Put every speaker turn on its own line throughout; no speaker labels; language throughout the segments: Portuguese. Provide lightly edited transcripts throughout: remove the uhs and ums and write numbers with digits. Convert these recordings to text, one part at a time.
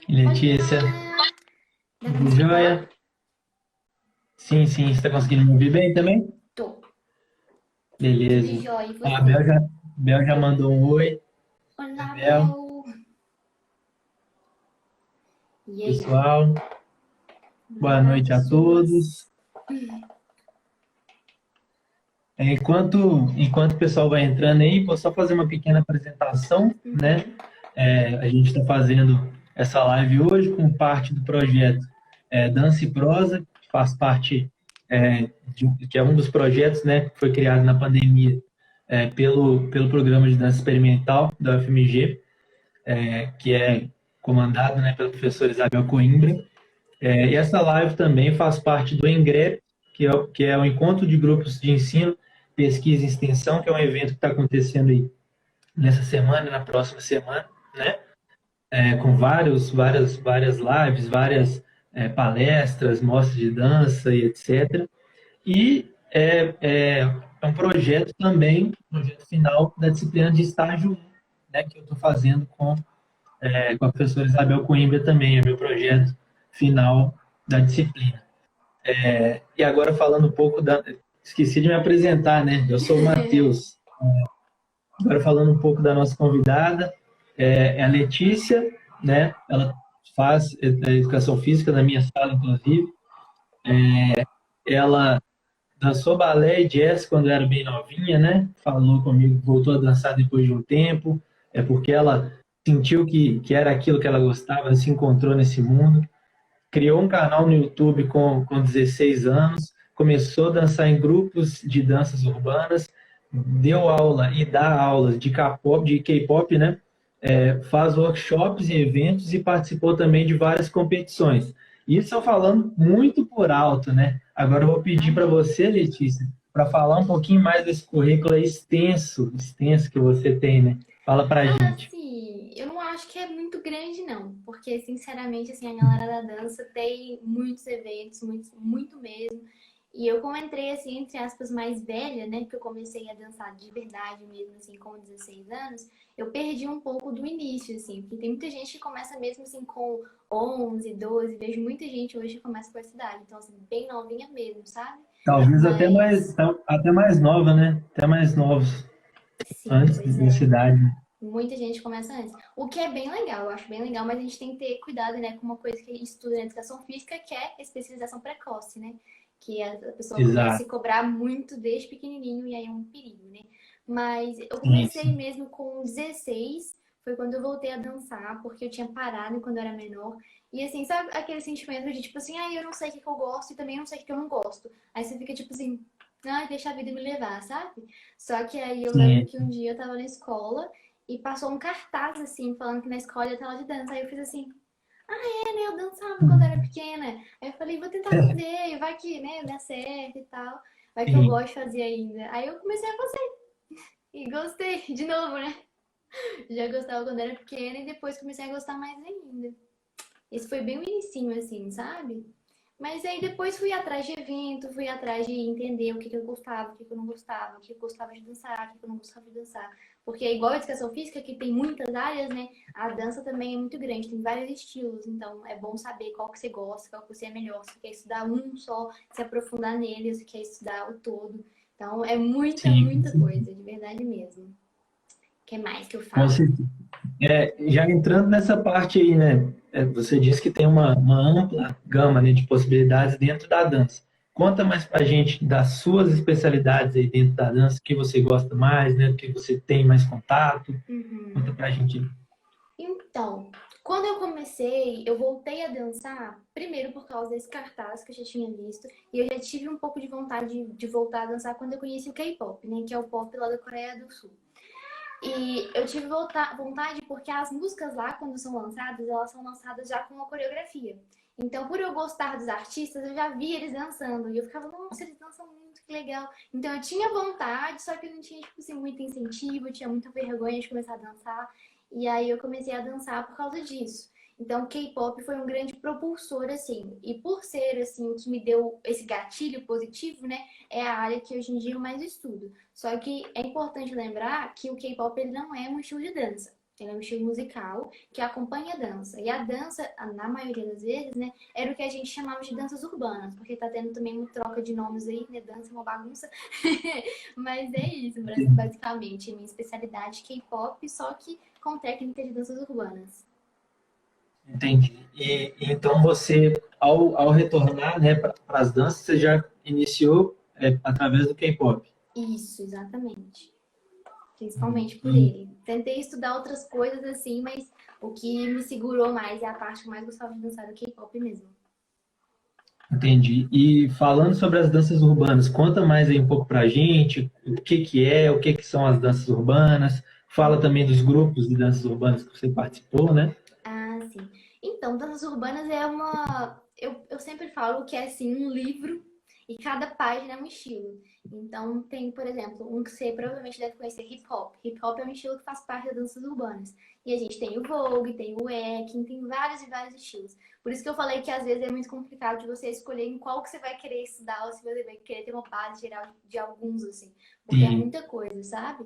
Letícia,
Olá! Dá pra me
tudo
escutar?
jóia? Sim, sim, você está conseguindo me ouvir bem também?
Tô. Tudo
Beleza.
jóia. E
Ó,
você?
A Bel já mandou um oi. Oi,
Olá,
Bel,
Bel! E aí?
pessoal. Boa
Olá,
noite a
pessoas!
todos. Enquanto o pessoal vai entrando aí, vou só fazer uma pequena apresentação, né?
Uhum.
A gente está fazendo essa live hoje como parte do projeto Dança e Prosa, que faz parte, que é um dos projetos, né, que foi criado na pandemia pelo Programa de Dança Experimental da UFMG, que é comandado, né, pela professora Isabel Coimbra. E essa live também faz parte do ENGREP, que é o Encontro de Grupos de Ensino, Pesquisa e Extensão, que é um evento que está acontecendo aí nessa semana e na próxima semana, né? Com várias lives, várias palestras, mostras de dança e etc. E é um projeto também, projeto final da disciplina de estágio 1, né, que eu estou fazendo com a professora Isabel Coimbra também, é meu projeto final da disciplina. E agora falando um pouco da... Esqueci de me apresentar, né? Eu sou o Matheus. Agora falando um pouco da nossa convidada, é a Letícia, né? Ela faz educação física na minha sala, inclusive. Ela dançou balé e jazz quando era bem novinha, né? Falou comigo, voltou a dançar depois de um tempo. É porque ela sentiu que era aquilo que ela gostava, se encontrou nesse mundo. Criou um canal no YouTube com 16 anos, começou a dançar em grupos de danças urbanas, deu aula e dá aulas de K-pop, né? Faz workshops e eventos e participou também de várias competições. Isso eu falando muito por alto, né? Agora eu vou pedir para
Amém.
você, Letícia, para falar um pouquinho mais desse currículo aí extenso que você tem, né? Fala para a gente.
Assim, eu não acho que é muito grande, não. Porque, sinceramente, assim, a galera da dança tem muitos eventos, muito mesmo. E eu, como entrei, assim, entre aspas, mais velha, né? Que eu comecei a dançar de verdade mesmo, assim, com 16 anos, eu perdi um pouco do início, assim. Porque tem muita gente que começa mesmo, assim, com 11, 12. Vejo muita gente hoje que começa com essa idade. Então, assim, bem novinha mesmo, sabe?
Talvez
Mas,
até mais nova, né? Até mais novos,
sim,
antes
pois
da
é.
cidade.
Muita gente começa antes. O que é bem legal, eu acho bem legal, mas a gente tem que ter cuidado, né, com uma coisa que a gente estuda na educação física, que é especialização precoce, né? Que a pessoa começa a se
Exato.
cobrar muito desde pequenininho e aí é um perigo, né? Mas eu
Sim,
comecei
sim.
mesmo com 16, foi quando eu voltei a dançar, porque eu tinha parado quando eu era menor. E assim, sabe aquele sentimento de tipo assim, ah, eu não sei o que eu gosto e também não sei o que eu não gosto. Aí você fica tipo assim, ah, deixa a vida me levar, sabe? Só que aí eu lembro
Sim.
que um dia eu tava na escola e passou um cartaz, assim, falando que na escola ia ter aula de dança. Aí eu fiz assim, né? Eu dançava quando era pequena. Aí eu falei, vou tentar fazer, vai que, né, dá certo e tal. Vai que eu
Sim.
gosto de fazer ainda. Aí eu comecei a fazer. E gostei, de novo, né? Já gostava quando era pequena e depois comecei a gostar mais ainda. Esse foi bem o inicinho, assim, sabe? Mas aí depois fui atrás de evento, fui atrás de entender o que eu gostava, o que eu não gostava, o que eu gostava de dançar, o que eu não gostava de dançar. Porque é igual a educação física, que tem muitas áreas, né? A dança também é muito grande, tem vários estilos. Então é bom saber qual que você gosta, qual que você é melhor. Se você quer estudar um só, se aprofundar nele, se você quer estudar o todo. Então é muita,
Sim,
muita coisa, de verdade mesmo. O que mais que eu
com
falo?
certeza. Já entrando nessa parte aí, né? Você disse que tem uma ampla gama, né, de possibilidades dentro da dança. Conta mais pra gente das suas especialidades aí dentro da dança, o que você gosta mais, né? O que você tem mais contato. Conta
Uhum.
pra gente.
Então, quando eu comecei, eu voltei a dançar, primeiro por causa desse cartaz que eu já tinha visto, e eu já tive um pouco de vontade de voltar a dançar quando eu conheci o K-pop, né, que é o pop lá da Coreia do Sul. E eu tive vontade porque as músicas lá, quando são lançadas, elas são lançadas já com uma coreografia. Então, por eu gostar dos artistas, eu já vi eles dançando. E eu ficava, nossa, eles dançam muito, que legal. Então, eu tinha vontade, só que eu não tinha, tipo assim, muito incentivo, eu tinha muita vergonha de começar a dançar. E aí, eu comecei a dançar por causa disso. Então, K-pop foi um grande propulsor, assim. E por ser, assim, o que me deu esse gatilho positivo, né? É a área que hoje em dia eu mais estudo. Só que é importante lembrar que o K-pop ele não é um estilo de dança. Ele é um estilo musical que acompanha a dança. E a dança, na maioria das vezes, né, era o que a gente chamava de danças urbanas, porque tá tendo também uma troca de nomes aí, né? Dança é uma bagunça. Mas é isso, basicamente. Minha especialidade é K-pop, só que com técnica de danças urbanas.
Entendi. E então você, ao retornar, né, para as danças, você já iniciou através do K-pop.
Isso, exatamente. Principalmente por
E-
ele. Tentei estudar outras coisas assim, mas o que me segurou mais é a parte que eu mais gostava de dançar do K-pop mesmo.
Entendi. E falando sobre as danças urbanas, conta mais aí um pouco pra gente, o que que são as danças urbanas. Fala também dos grupos de danças urbanas que você participou, né?
Ah, sim. Então, danças urbanas é uma. Eu sempre falo que é assim um livro e cada página é um estilo. Então, tem, por exemplo, um que você provavelmente deve conhecer, hip hop. Hip hop é um estilo que faz parte das danças urbanas. E a gente tem o Vogue, tem o Waacking, tem vários e vários estilos. Por isso que eu falei que às vezes é muito complicado de você escolher em qual que você vai querer estudar ou se você vai querer ter uma base geral de alguns, assim. Porque é
Sim.
muita coisa, sabe?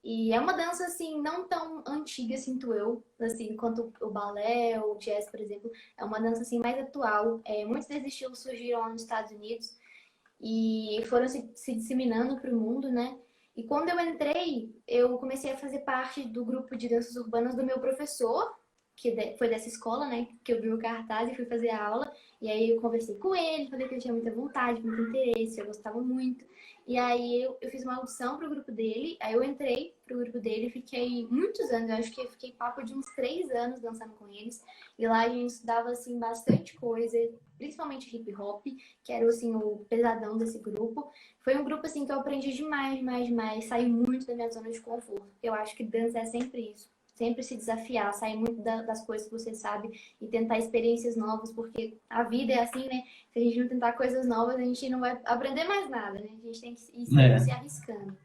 E é uma dança, assim, não tão antiga, sinto eu, assim, quanto o balé ou o jazz, por exemplo. É uma dança, assim, mais atual. Muitos desses estilos surgiram lá nos Estados Unidos e foram se disseminando para o mundo, né? E quando eu entrei, eu comecei a fazer parte do grupo de danças urbanas do meu professor, que foi dessa escola, né? Que eu vi o cartaz e fui fazer a aula. E aí eu conversei com ele, falei que eu tinha muita vontade, muito interesse, eu gostava muito. E aí eu fiz uma audição pro grupo dele, aí eu entrei pro grupo dele, fiquei muitos anos, eu acho que eu fiquei papo de uns 3 anos dançando com eles. E lá a gente estudava, assim, bastante coisa, principalmente hip hop, que era, assim, o pesadão desse grupo. Foi um grupo, assim, que eu aprendi demais, demais, demais, saí muito da minha zona de conforto. Eu acho que dança é sempre isso. Sempre se desafiar, sair muito das coisas que você sabe e tentar experiências novas, porque a vida é assim, né? Se a gente não tentar coisas novas, a gente não vai aprender mais nada, né? A gente tem que ir sempre
É,
se arriscando.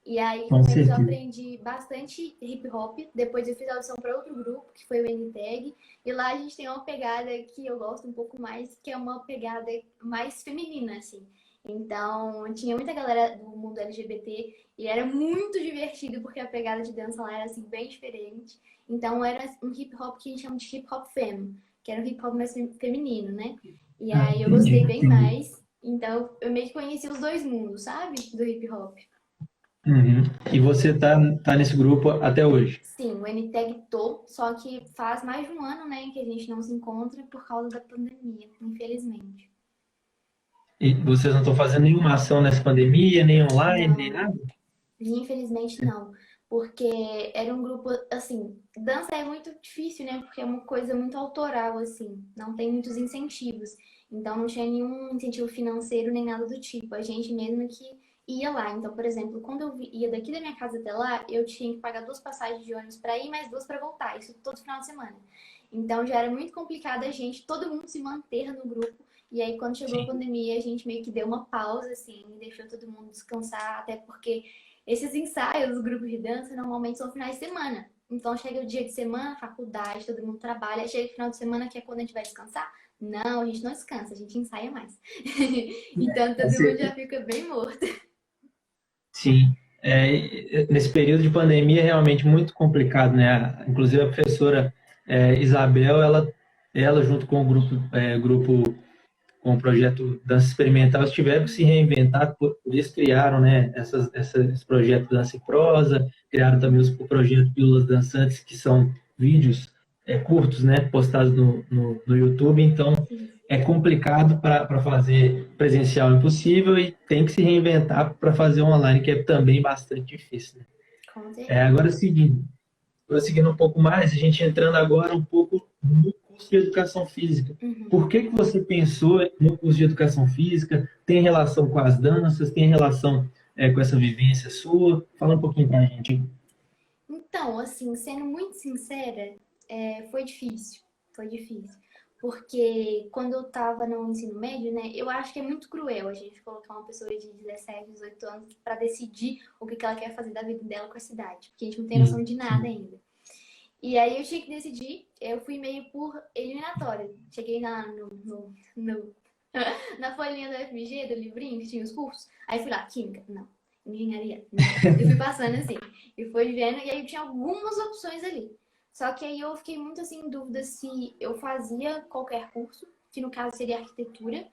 E aí,
com
com eles eu
certeza.
aprendi bastante hip hop. Depois eu fiz audição para outro grupo, que foi o NTAG. E lá a gente tem uma pegada que eu gosto um pouco mais, que é uma pegada mais feminina, assim. Então, tinha muita galera do mundo LGBT e era muito divertido porque a pegada de dança lá era assim bem diferente. Então, era um hip hop que a gente chama de hip hop femme, que era um hip hop mais feminino, né? E
Ah,
aí eu
entendi,
gostei bem
entendi.
mais. Então, eu meio que conheci os dois mundos, sabe? Do hip hop.
Uhum. E você tá nesse grupo até hoje?
Sim, o NTAG tô, só que faz mais de um ano, né, que a gente não se encontra por causa da pandemia, infelizmente.
E vocês não estão fazendo nenhuma ação nessa pandemia, nem online, nem
Não,
nada?
infelizmente não, porque era um grupo, assim, dança é muito difícil, né, porque é uma coisa muito autoral, assim, não tem muitos incentivos, então não tinha nenhum incentivo financeiro nem nada do tipo, a gente mesmo que ia lá. Então, por exemplo, quando eu ia daqui da minha casa até lá, eu tinha que pagar 2 passagens de ônibus para ir, mais 2 para voltar, isso todo final de semana. Então já era muito complicado a gente, todo mundo se manter no grupo. E aí, quando chegou a
Sim.
pandemia, a gente meio que deu uma pausa, assim, deixou todo mundo descansar, até porque esses ensaios dos grupos de dança normalmente são finais de semana. Então chega o dia de semana, faculdade, todo mundo trabalha, chega o final de semana que é quando a gente vai descansar. Não, a gente não descansa, a gente ensaia mais. Então todo mundo já fica bem morto.
Sim. Nesse período de pandemia é realmente muito complicado, né? Inclusive a professora Isabel, ela junto com o grupo com o projeto Dança Experimental, eles tiveram que se reinventar, por isso criaram, né, esse projeto Dança e Prosa, criaram também o projeto Pílulas Dançantes, que são vídeos curtos, né, postados no YouTube, então
Sim,
é complicado para fazer presencial impossível e tem que se reinventar para fazer online, que é também bastante difícil. Né?
com certeza.
Agora, seguindo, prosseguindo um pouco mais, a gente entrando agora um pouco no curso de educação física.
Uhum.
Por que que você pensou no curso de educação física? Tem relação com as danças? Tem relação com essa vivência sua? Fala um pouquinho pra gente.
Então, assim, sendo muito sincera, foi difícil. Foi difícil. Porque quando eu tava no ensino médio, né, eu acho que é muito cruel a gente colocar uma pessoa de 17, 18 anos para decidir o que ela quer fazer da vida dela com a cidade. Porque a gente não tem noção
Sim,
de nada
sim.
ainda. E aí eu tinha que decidir, eu fui meio por eliminatória. Cheguei na folhinha da FMG, do livrinho, que tinha os cursos. Aí fui lá, química, não. engenharia, né? Eu fui passando assim, e fui vendo, e aí tinha algumas opções ali. Só que aí eu fiquei muito assim em dúvida se eu fazia qualquer curso, que no caso seria arquitetura,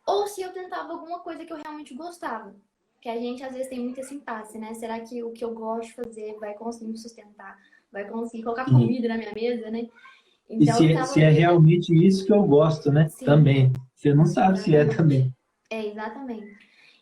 ou se eu tentava alguma coisa que eu realmente gostava. Que a gente às vezes tem muita esse impasse, né? Será que o que eu gosto de fazer vai conseguir me sustentar? Vai conseguir colocar
E,
comida na minha mesa, né?
e
Então eu
se
ficava
é
meio.
realmente isso que eu gosto, né?
Sim,
Também. Você não sabe se é
exatamente.
também.
É, exatamente.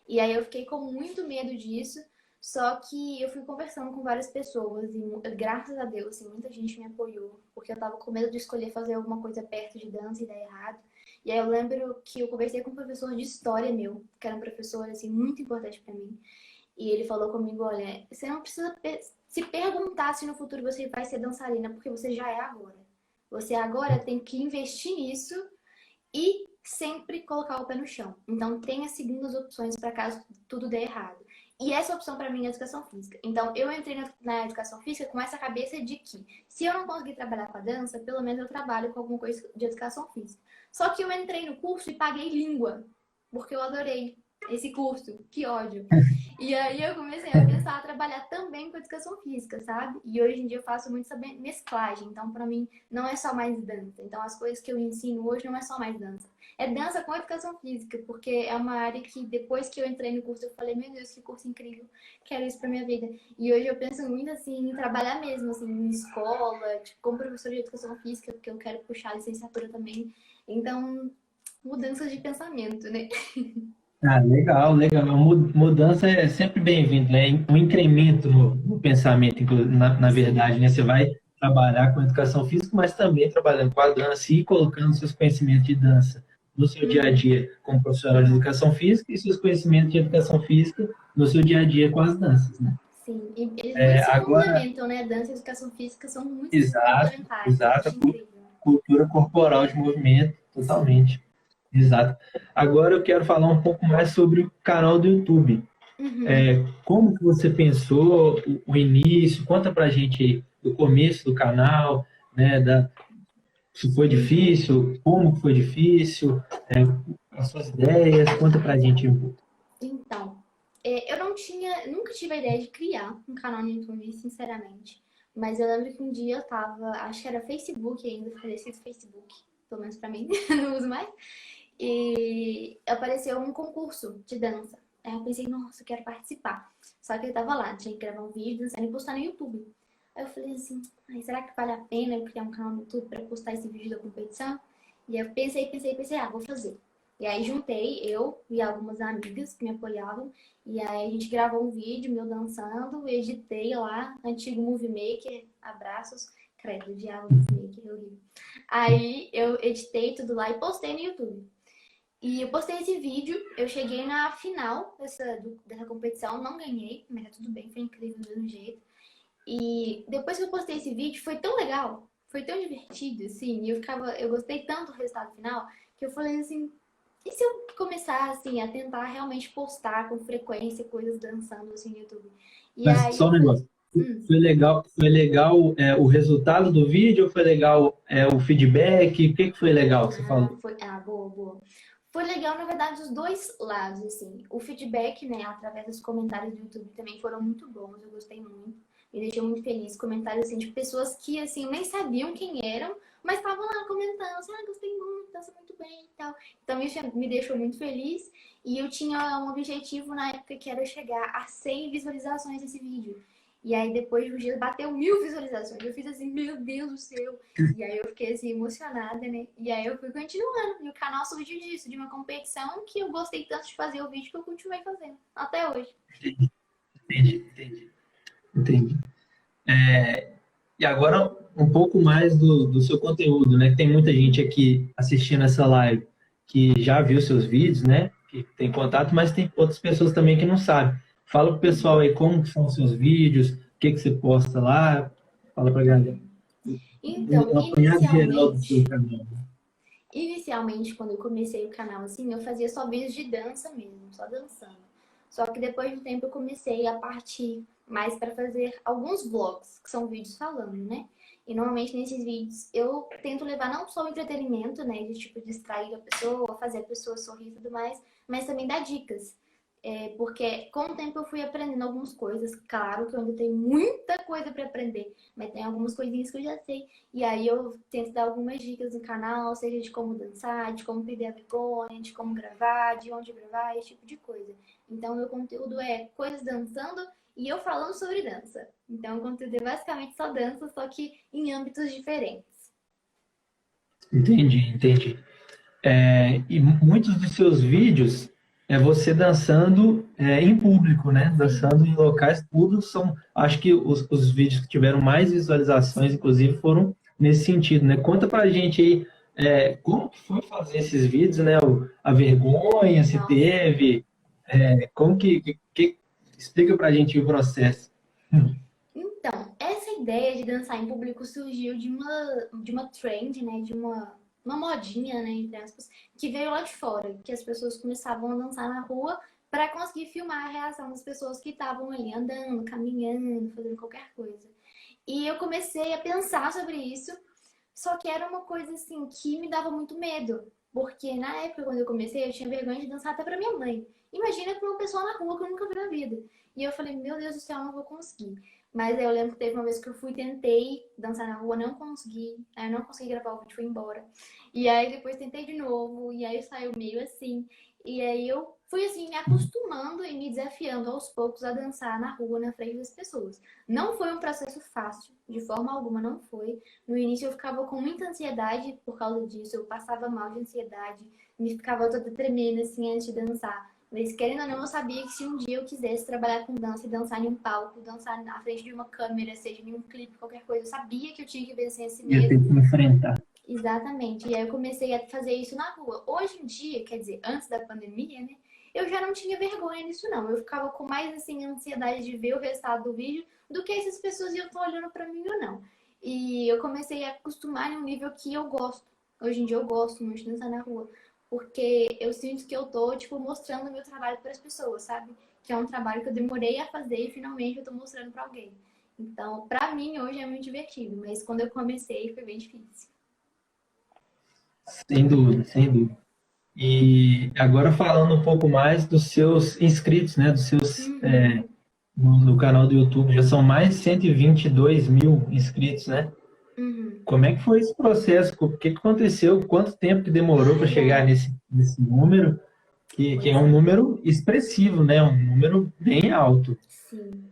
E aí eu fiquei com muito medo disso, só que eu fui conversando com várias pessoas e graças a Deus, assim, muita gente me apoiou, porque eu tava com medo de escolher fazer alguma coisa perto de dança e dar errado. E aí eu lembro que eu conversei com um professor de história meu, que era um professor, assim, muito importante pra mim. E ele falou comigo, olha, você não precisa se perguntar se no futuro você vai ser dançarina, porque você já é agora. Você agora tem que investir nisso e sempre colocar o pé no chão. Então, tenha segundas opções para caso tudo dê errado. E essa opção para mim é a educação física. Então, eu entrei na educação física com essa cabeça de que se eu não conseguir trabalhar com a dança, pelo menos eu trabalho com alguma coisa de educação física. Só que eu entrei no curso e paguei língua, porque eu adorei esse curso. Que ódio. E aí eu comecei a pensar a trabalhar também com educação física, sabe? E hoje em dia eu faço muito essa mesclagem. Então, para mim, não é só mais dança. Então, as coisas que eu ensino hoje não é só mais dança. É dança com educação física, porque é uma área que depois que eu entrei no curso, eu falei, meu Deus, que curso incrível, quero isso pra minha vida. E hoje eu penso muito assim em trabalhar mesmo, assim, em escola, tipo, como professora de educação física, porque eu quero puxar a licenciatura também. Então, mudanças de pensamento, né?
Ah, legal, legal. A mudança é sempre bem-vindo, né? Um incremento no pensamento, na
Sim.
verdade, né? Você vai trabalhar com educação física, mas também trabalhando com a dança e colocando seus conhecimentos de dança no seu dia a
Uhum.
dia como profissional de educação física e seus conhecimentos de educação física no seu dia a dia com as danças, né?
Sim. E eles muito se
Agora,
complementam, né? Dança e educação física são muito
exato,
complementares. Eu
exato,
acho incrível.
cultura corporal de movimento,
Sim.
totalmente. Exato. Agora eu quero falar um pouco mais sobre o canal do YouTube.
Uhum.
Como que você pensou o início? Conta pra gente aí do começo do canal, né? Se foi difícil, como foi difícil, as suas ideias, conta pra gente um pouco.
Então, eu não tinha, nunca tive a ideia de criar um canal no YouTube, sinceramente. Mas eu lembro que um dia eu tava, acho que era Facebook ainda, falecido Facebook, pelo menos pra mim, não uso mais. E apareceu um concurso de dança. Aí eu pensei, nossa, eu quero participar. Só que eu tava lá, tinha que gravar um vídeo dançando e postar no YouTube. Aí eu falei assim, ai, será que vale a pena eu criar um canal no YouTube pra postar esse vídeo da competição? E aí eu pensei, vou fazer. E aí juntei eu e algumas amigas que me apoiavam. E aí a gente gravou um vídeo meu dançando, editei lá, antigo Movie Maker, abraços, credo, diabo Movie Maker, é horrível. Aí eu editei tudo lá e postei no YouTube. E eu postei esse vídeo, eu cheguei na final dessa competição, não ganhei, mas é tudo bem, foi incrível do mesmo jeito. E depois que eu postei esse vídeo, foi tão legal, foi tão divertido, assim, e eu gostei tanto do resultado final, que eu falei assim, e se eu começar, assim, a tentar realmente postar com frequência coisas dançando, assim, no YouTube? E
Mas
aí
só
eu
um
falei,
negócio. Foi legal o resultado do vídeo ou foi legal o feedback? O que que foi legal que você falou?
boa, boa. Foi legal, na verdade, os dois lados, assim. O feedback, né, através dos comentários do YouTube também foram muito bons, eu gostei muito. Me deixou muito feliz. Comentários, assim, de pessoas que, assim, nem sabiam quem eram, mas estavam lá comentando, assim, ah, gostei muito, dança muito bem e tal. Então, isso me deixou muito feliz. E eu tinha um objetivo na época que era chegar a 100 visualizações desse vídeo. E aí, depois de um dia, bateu 1.000 visualizações. Eu fiz assim, meu Deus do céu. E aí eu fiquei assim, emocionada, né? E aí eu fui continuando. E o canal surgiu disso, de uma competição que eu gostei tanto de fazer o vídeo que eu continuei fazendo. Até hoje.
Entendi, entendi, entendi. E agora um pouco mais do seu conteúdo, né? Tem muita gente
Uhum.
aqui assistindo essa live que já viu seus vídeos, né? Que tem contato, mas tem outras pessoas também que não sabem. Fala pro pessoal aí como que são os seus vídeos, o que que você posta lá. Fala pra galera.
Uhum. Então,
Um apanhado geral do seu canal.
inicialmente, quando eu comecei o canal assim, eu fazia só vídeos de dança mesmo, só dançando. Só que depois de um tempo eu comecei a partir mais para fazer alguns vlogs, que são vídeos falando, né? E normalmente nesses vídeos eu tento levar não só o entretenimento, né, de tipo distrair a pessoa, fazer a pessoa sorrir e tudo mais, mas também dar dicas. Porque com o tempo eu fui aprendendo algumas coisas. Claro que eu ainda tenho muita coisa para aprender, mas tem algumas coisinhas que eu já sei. E aí eu tento dar algumas dicas no canal, seja de como dançar, de como perder a vergonha, de como gravar, de onde gravar, esse tipo de coisa. Então meu conteúdo é coisas dançando e eu falando sobre dança. Então o conteúdo é basicamente só dança, só que em âmbitos diferentes.
Entendi, entendi. E muitos dos seus vídeos é você dançando em público, né?
Sim.
Dançando em locais públicos. Acho que os vídeos que tiveram mais visualizações, inclusive, foram nesse sentido, né? Conta pra gente aí como que foi fazer esses vídeos, né? A vergonha, se
Nossa.
teve, como explica pra gente o processo.
Então, essa ideia de dançar em público surgiu de uma trend, né? De uma modinha, né? Entre aspas, que veio lá de fora, que as pessoas começavam a dançar na rua para conseguir filmar a reação das pessoas que estavam ali andando, caminhando, fazendo qualquer coisa. E eu comecei a pensar sobre isso, só que era uma coisa assim que me dava muito medo. Porque na época, quando eu comecei, eu tinha vergonha de dançar até pra minha mãe. Imagina pra uma pessoa na rua que eu nunca vi na vida. E eu falei, meu Deus do céu, eu não vou conseguir. Mas aí eu lembro que teve uma vez que eu fui, tentei dançar na rua, não consegui. Aí eu não consegui gravar o vídeo, fui embora. E aí depois tentei de novo, e aí saiu meio assim. E aí eu fui assim, me acostumando e me desafiando aos poucos a dançar na rua, na frente das pessoas. Não foi um processo fácil, de forma alguma não foi. No início eu ficava com muita ansiedade por causa disso, eu passava mal de ansiedade, me ficava toda tremendo assim antes de dançar. Mas querendo ou não, eu sabia que se um dia eu quisesse trabalhar com dança e dançar em um palco, dançar na frente de uma câmera, seja em um clipe, qualquer coisa, eu sabia que eu tinha que vencer esse
Ia ter
medo.
que enfrentar.
Exatamente. E aí eu comecei a fazer isso na rua. Hoje em dia, quer dizer, antes da pandemia, né? Eu já não tinha vergonha nisso, não. Eu ficava com mais, assim, ansiedade de ver o resultado do vídeo do que essas pessoas iam estar olhando pra mim ou não. E eu comecei a acostumar em um nível que eu gosto. Hoje em dia eu gosto muito de dançar na rua. Porque eu sinto que eu tô, tipo, mostrando o meu trabalho para as pessoas, sabe? Que é um trabalho que eu demorei a fazer e finalmente eu tô mostrando pra alguém. Então, pra mim, hoje é muito divertido. Mas quando eu comecei, foi bem difícil.
Sem dúvida, sem dúvida. E agora falando um pouco mais dos seus inscritos, né? Dos seus
Uhum.
no canal do YouTube, já são mais de 122 mil inscritos, né?
Uhum.
Como é que foi esse processo? O que que aconteceu? Quanto tempo que demorou para
Ai,
chegar
ai.
nesse número? Que é
Pois
um
é.
número expressivo, né? Um número bem alto.
Sim.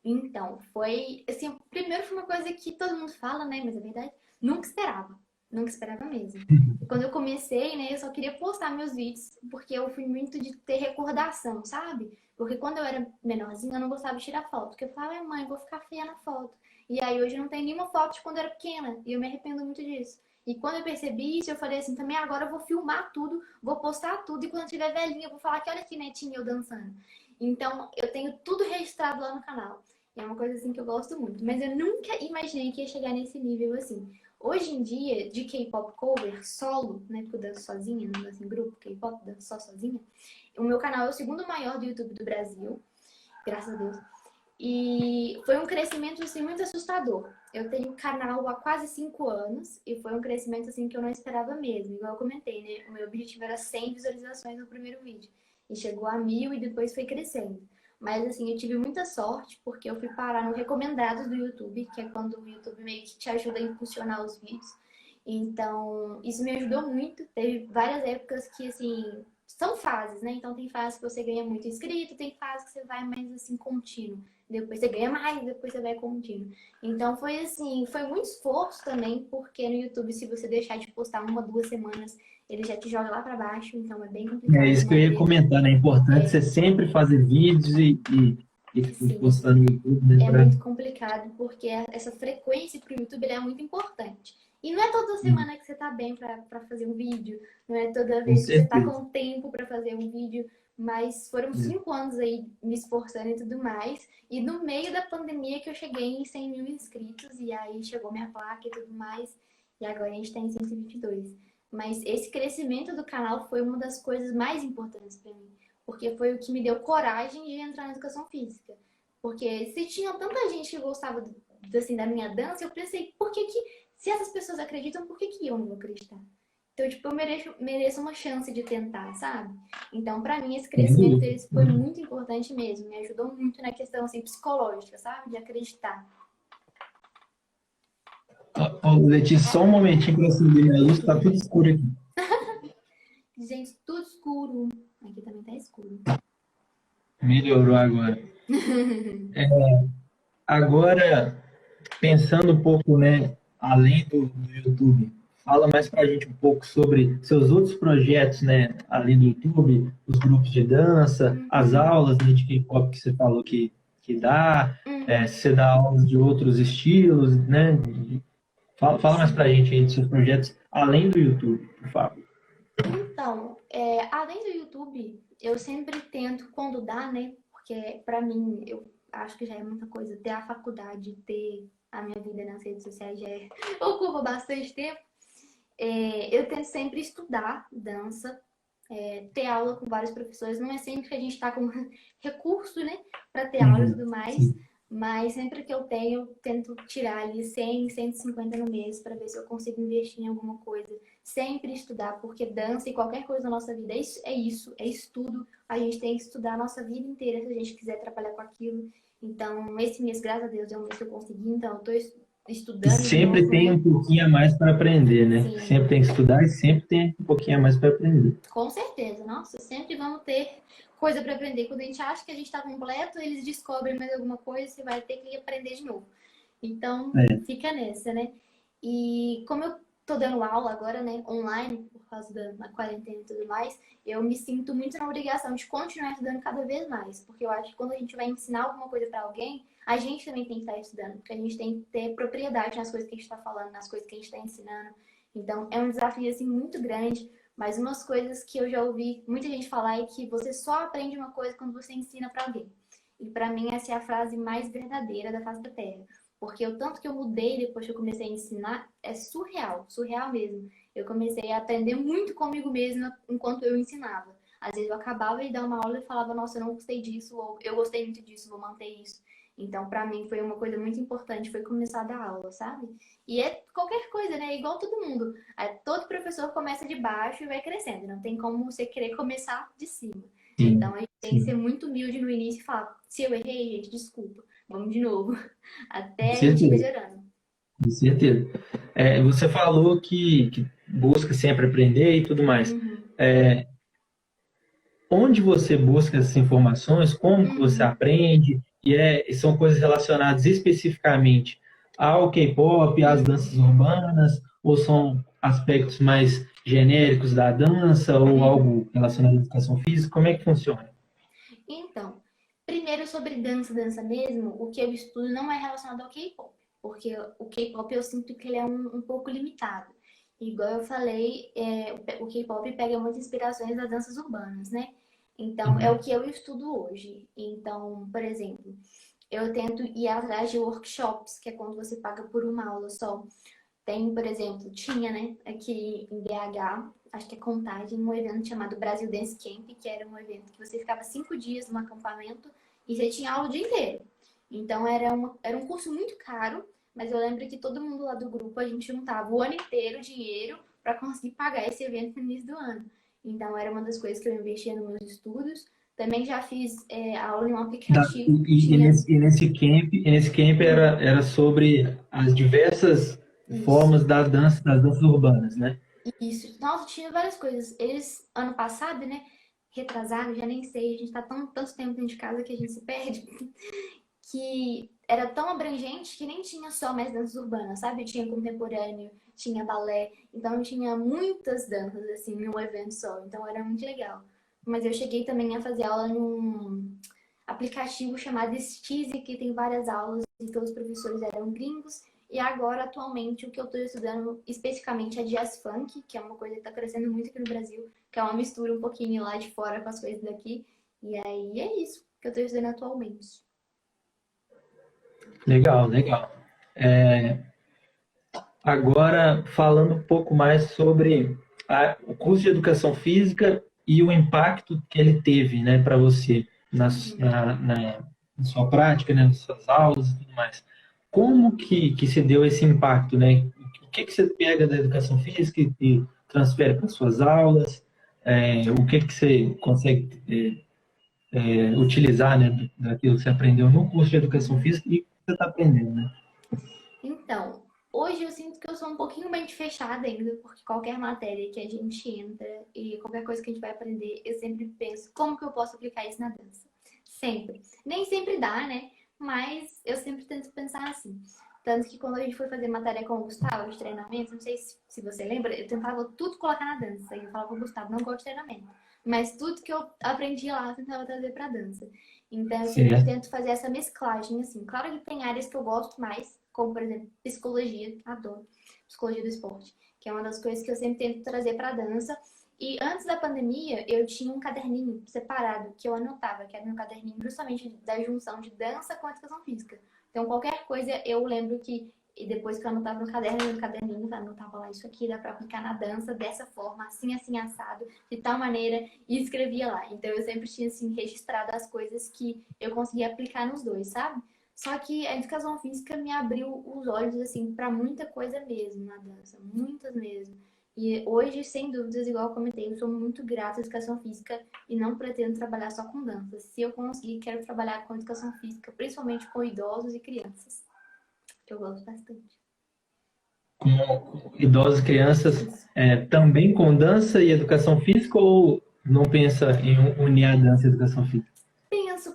Então, foi, assim, primeiro foi uma coisa que todo mundo fala, né, mas é verdade, nunca esperava. Nunca esperava mesmo. Quando eu comecei, né, eu só queria postar meus vídeos, porque eu fui muito de ter recordação, sabe? Porque quando eu era menorzinha, eu não gostava de tirar foto, porque eu falava, ai mãe, vou ficar feia na foto. E aí hoje não tem nenhuma foto de quando eu era pequena, e eu me arrependo muito disso. E quando eu percebi isso, eu falei assim, também agora eu vou filmar tudo, vou postar tudo, e quando eu tiver velhinha, eu vou falar que olha aqui, netinha, eu dançando. Então, eu tenho tudo registrado lá no canal. É uma coisa assim que eu gosto muito. Mas eu nunca imaginei que ia chegar nesse nível assim. Hoje em dia, de K-pop cover solo, né? Porque eu danço sozinha, não danço em grupo, K-pop, danço só sozinha. O meu canal é o segundo maior do YouTube do Brasil, graças a Deus. E foi um crescimento assim muito assustador. Eu tenho canal há quase 5 anos e foi um crescimento assim que eu não esperava mesmo. Igual eu comentei, né? O meu objetivo era 100 visualizações no primeiro vídeo e chegou a 1.000 e depois foi crescendo. Mas assim, eu tive muita sorte porque eu fui parar no recomendados do YouTube, que é quando o YouTube meio que te ajuda a impulsionar os vídeos. Então, isso me ajudou muito. Teve várias épocas que assim, são fases, né? Então tem fases que você ganha muito inscrito, tem fases que você vai mais assim contínuo. Depois você ganha mais, depois você vai contínuo. Então foi assim, foi muito esforço também, porque no YouTube, se você deixar de postar 1, 2 semanas, ele já te joga lá para baixo, então é bem
É
complicado
isso que eu ia
manter.
comentar, né? É importante
É,
você sempre fazer vídeos e
sim,
postando no YouTube, né?
é muito complicado, porque essa frequência pro YouTube é muito importante. E não é toda semana que você tá bem para fazer um vídeo, não é toda
Com
vez que você tá
certeza.
com tempo para fazer um vídeo, mas foram 5 anos aí me esforçando e tudo mais. E no meio da pandemia que eu cheguei em 100 mil inscritos, e aí chegou minha placa e tudo mais, e agora a gente tá em 122. Mas esse crescimento do canal foi uma das coisas mais importantes para mim, porque foi o que me deu coragem de entrar na educação física. Porque se tinha tanta gente que gostava assim, da minha dança, eu pensei, por que que, se essas pessoas acreditam, por que que eu não vou acreditar? Então, tipo, eu mereço uma chance de tentar, sabe? Então, pra mim, esse
Sem
crescimento
dúvida.
deles foi muito importante mesmo. Me ajudou muito na questão, assim, psicológica, sabe? De acreditar.
Ô, Letícia, só um momentinho para acender minha luz, tá tudo escuro aqui.
Gente, tudo escuro. Aqui também tá escuro.
Melhorou agora. Agora, pensando um pouco, né, além do YouTube, fala mais para a gente um pouco sobre seus outros projetos, né, além do YouTube, os grupos de dança, as
Uhum,
aulas, né, de K-pop que você falou que dá,
uhum,
se você dá aulas de outros estilos, né? Fala mais para a
sim.
gente aí dos seus projetos além do YouTube, por favor.
Então, além do YouTube, eu sempre tento, quando dá, né? Porque pra mim, eu acho que já é muita coisa. Ter a faculdade, ter a minha vida nas redes sociais ocupa bastante tempo. Eu tento sempre estudar dança, ter aula com vários professores. Não é sempre que a gente está com recurso, né, para ter aula e
Uhum,
tudo mais,
sim.
mas sempre que eu tenho, eu tento tirar ali 100, 150 no mês para ver se eu consigo investir em alguma coisa. Sempre estudar, porque dança e qualquer coisa na nossa vida é estudo. A gente tem que estudar a nossa vida inteira se a gente quiser trabalhar com aquilo. Então, esse mês, graças a Deus, é um mês que eu consegui. Então, eu estou
E
estudando de
sempre
novo,
tem
né?
um pouquinho a mais para aprender, né?
Sim,
Sempre tem que estudar e sempre tem um pouquinho a mais para aprender.
com certeza, nossa, sempre vamos ter coisa para aprender. Quando a gente acha que a gente está completo, eles descobrem mais alguma coisa, você vai ter que aprender de novo. Então,
É,
fica nessa, né? E como eu tô dando aula agora, né, online, por causa da quarentena e tudo mais, eu me sinto muito na obrigação de continuar estudando cada vez mais, porque eu acho que quando a gente vai ensinar alguma coisa para alguém, a gente também tem que estar estudando, porque a gente tem que ter propriedade nas coisas que a gente está falando, nas coisas que a gente está ensinando. Então, é um desafio, assim, muito grande, mas umas coisas que eu já ouvi muita gente falar é que você só aprende uma coisa quando você ensina para alguém. E para mim essa é a frase mais verdadeira da face da Terra. Porque o tanto que eu mudei depois que eu comecei a ensinar é surreal, surreal mesmo. Eu comecei a aprender muito comigo mesma enquanto eu ensinava. Às vezes eu acabava de dar uma aula e falava, nossa, eu não gostei disso, ou eu gostei muito disso, vou manter isso. Então, para mim, foi uma coisa muito importante, foi começar a dar aula, sabe? E é qualquer coisa, né? Igual todo mundo. Todo professor começa de baixo e vai crescendo. Não tem como você querer começar de cima. Então,
sim,
a gente tem que ser
sim,
muito humilde no início e falar, se eu errei, gente, desculpa. Vamos de novo.
com
Até a gente ir
certeza,
melhorando.
com certeza. Você falou que busca sempre aprender e tudo mais.
Uhum.
Onde você busca essas informações? Como que você
Uhum.
aprende? E são coisas relacionadas especificamente ao K-pop, às danças
Uhum.
urbanas, ou são aspectos mais genéricos da dança, ou
Uhum.
algo relacionado à educação física? Como é que funciona?
Então, primeiro sobre dança, dança mesmo, o que eu estudo não é relacionado ao K-pop, porque o K-pop eu sinto que ele é um pouco limitado. Igual eu falei, o K-pop pega muitas inspirações das danças urbanas, né? Então, é o
Uhum.
que eu estudo hoje. Então, por exemplo, eu tento ir atrás de workshops, que é quando você paga por uma aula só. Tem, por exemplo, tinha, né, aqui em BH, acho que é Contagem, um evento chamado Brasil Dance Camp, que era um evento que você ficava 5 dias no acampamento e você tinha aula o dia inteiro. Então era um curso muito caro, mas eu lembro que todo mundo lá do grupo, a gente juntava o ano inteiro dinheiro para conseguir pagar esse evento no início do ano. Então era uma das coisas que eu investia nos meus estudos. Também já fiz aula em um aplicativo que
E
tinha.
nesse camp
Hum,
era sobre as diversas
isso.
formas das danças urbanas, né?
Isso. Nossa, tinha várias coisas. Eles, ano passado, né? Retrasado, já nem sei, a gente tá tanto tempo dentro de casa que a gente se perde, que era tão abrangente que nem tinha só mais danças urbanas, sabe? Tinha contemporâneo, tinha balé, então tinha muitas danças, assim, em um evento só, então era muito legal. Mas eu cheguei também a fazer aula num aplicativo chamado Steezy, que tem várias aulas e todos os professores eram gringos. E agora, atualmente, o que eu estou estudando especificamente é jazz funk, que é uma coisa que está crescendo muito aqui no Brasil, que é uma mistura um pouquinho lá de fora com as coisas daqui. E aí é isso que eu estou estudando atualmente.
Legal, legal. Agora, falando um pouco mais sobre o curso de educação física e o impacto que ele teve, né, para você
Uhum.
na sua prática, né, nas suas aulas e tudo mais. Como que se deu esse impacto, né? O que você pega da educação física e transfere para suas aulas? O que que você consegue utilizar, né, daquilo que você aprendeu no curso de educação física e que você está aprendendo, né?
Então, hoje eu sinto que eu sou um pouquinho mente fechada ainda, porque qualquer matéria que a gente entra e qualquer coisa que a gente vai aprender, eu sempre penso como que eu posso aplicar isso na dança. Sempre. Nem sempre dá, né? Mas eu sempre tento pensar assim. Tanto que quando a gente foi fazer matéria com o Gustavo de treinamento, não sei se você lembra, eu tentava tudo colocar na dança. E eu falava pro Gustavo, não gosto de treinamento. Mas tudo que eu aprendi lá, eu tentava trazer pra dança. Então, eu sempre
Certo.
tento fazer essa mesclagem, assim. Claro que tem áreas que eu gosto mais, como, por exemplo, psicologia. Adoro psicologia do esporte, que é uma das coisas que eu sempre tento trazer pra dança. E antes da pandemia, eu tinha um caderninho separado que eu anotava, que era meu caderninho justamente da junção de dança com educação física. Então, qualquer coisa, eu lembro que, e depois que eu anotava no caderno, no caderninho, anotava lá, isso aqui dá pra aplicar na dança dessa forma, assim, assim, assado, de tal maneira, e escrevia lá. Então, eu sempre tinha, assim, registrado as coisas que eu conseguia aplicar nos dois, sabe? Só que a educação física me abriu os olhos, assim, pra muita coisa mesmo na dança, muitas mesmo. E hoje, sem dúvidas, igual eu comentei, eu sou muito grata à educação física e não pretendo trabalhar só com dança. Se eu conseguir, quero trabalhar com educação física, principalmente com idosos e crianças, que eu gosto bastante.
Com idosos, crianças,
Isso.
também com dança e educação física ou não pensa em unir a dança e a educação física?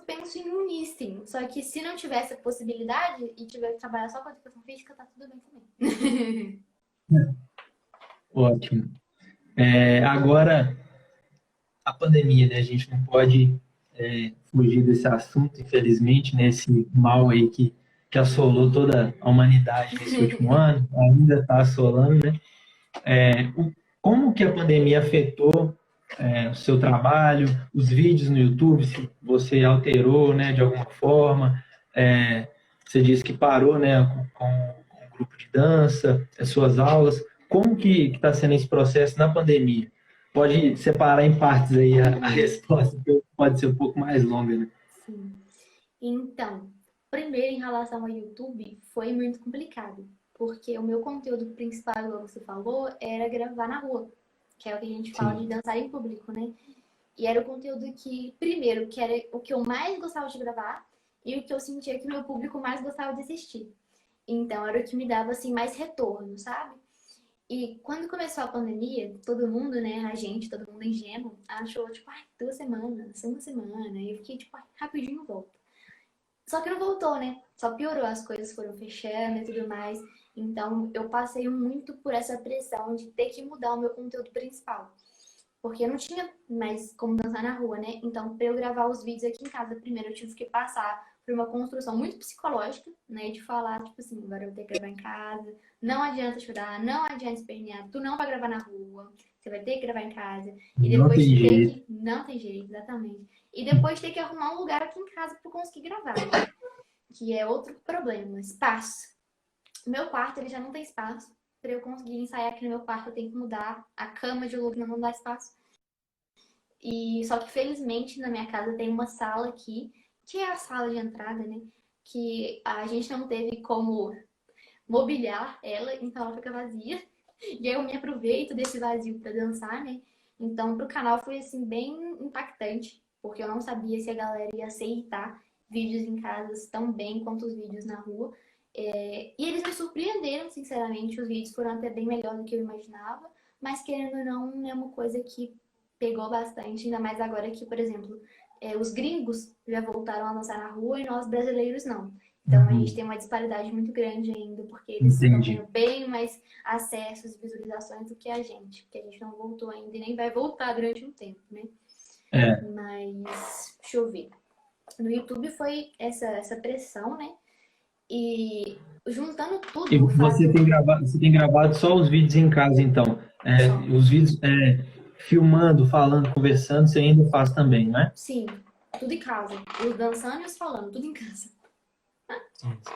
Penso em unir, sim. Só que se não tivesse a possibilidade e tiver que trabalhar só com educação física, tá tudo bem também.
Ótimo. Agora, a pandemia, né? A gente não pode fugir desse assunto, infelizmente, né? Esse mal aí que assolou toda a humanidade nesse último ano, ainda está assolando, né? Como que a pandemia afetou o seu trabalho, os vídeos no YouTube, se você alterou, né, de alguma forma? Você disse que parou, né, com o grupo de dança, as suas aulas. Como que está sendo esse processo na pandemia? Pode separar em partes aí a resposta, que pode ser um pouco mais longa, né?
Sim. Então, primeiro em relação ao YouTube, foi muito complicado, porque o meu conteúdo principal, como você falou, era gravar na rua, que é o que a gente fala de
Sim.
dançar em público, né? E era o conteúdo que, primeiro, que era o que eu mais gostava de gravar e o que eu sentia que meu público mais gostava de assistir. Então, era o que me dava, assim, mais retorno, sabe? E quando começou a pandemia, todo mundo, né, a gente, todo mundo ingênuo, achou, tipo, ai, 2 semanas, uma semana. E eu fiquei, tipo, ai, rapidinho volta. Só que não voltou, né? Só piorou, as coisas foram fechando e tudo mais. Então, eu passei muito por essa pressão de ter que mudar o meu conteúdo principal. Porque eu não tinha mais como dançar na rua, né? Então, para eu gravar os vídeos aqui em casa, primeiro eu tive que passar por uma construção muito psicológica, né? De falar, tipo assim, agora eu vou ter que gravar em casa, não adianta chorar, não adianta espernear, tu não vai gravar na rua, você vai ter que gravar em casa. E
Não
depois
tem
ter
jeito.
que. Não tem jeito, exatamente. E depois ter que arrumar um lugar aqui em casa para conseguir gravar, né? Que é outro problema, espaço. O meu quarto, ele já não tem espaço. Para eu conseguir ensaiar aqui no meu quarto, eu tenho que mudar a cama de lugar, não dá espaço. E só que felizmente na minha casa tem uma sala aqui, que é a sala de entrada, né? Que a gente não teve como mobiliar ela, então ela fica vazia. E aí eu me aproveito desse vazio para dançar, né? Então pro canal foi assim bem impactante, porque eu não sabia se a galera ia aceitar vídeos em casas tão bem quanto os vídeos na rua. E eles me surpreenderam, sinceramente, os vídeos foram até bem melhor do que eu imaginava, mas querendo ou não, é uma coisa que pegou bastante, ainda mais agora que, por exemplo, os gringos já voltaram a dançar na rua e nós brasileiros não. Então a gente
Uhum.
tem uma disparidade muito grande ainda, porque eles estão tendo
Entendi.
bem mais acessos e visualizações do que a gente, porque a gente não voltou ainda e nem vai voltar durante um tempo, né?
É.
Mas, deixa eu ver. No YouTube foi essa pressão, né? E juntando
E
tudo, o fato
você tem gravado só os vídeos em casa, então.
só.
Os vídeos filmando, falando, conversando, você ainda faz também, não é?
Sim, tudo em casa. Os dançando e os falando, tudo em casa.
Sim, sim.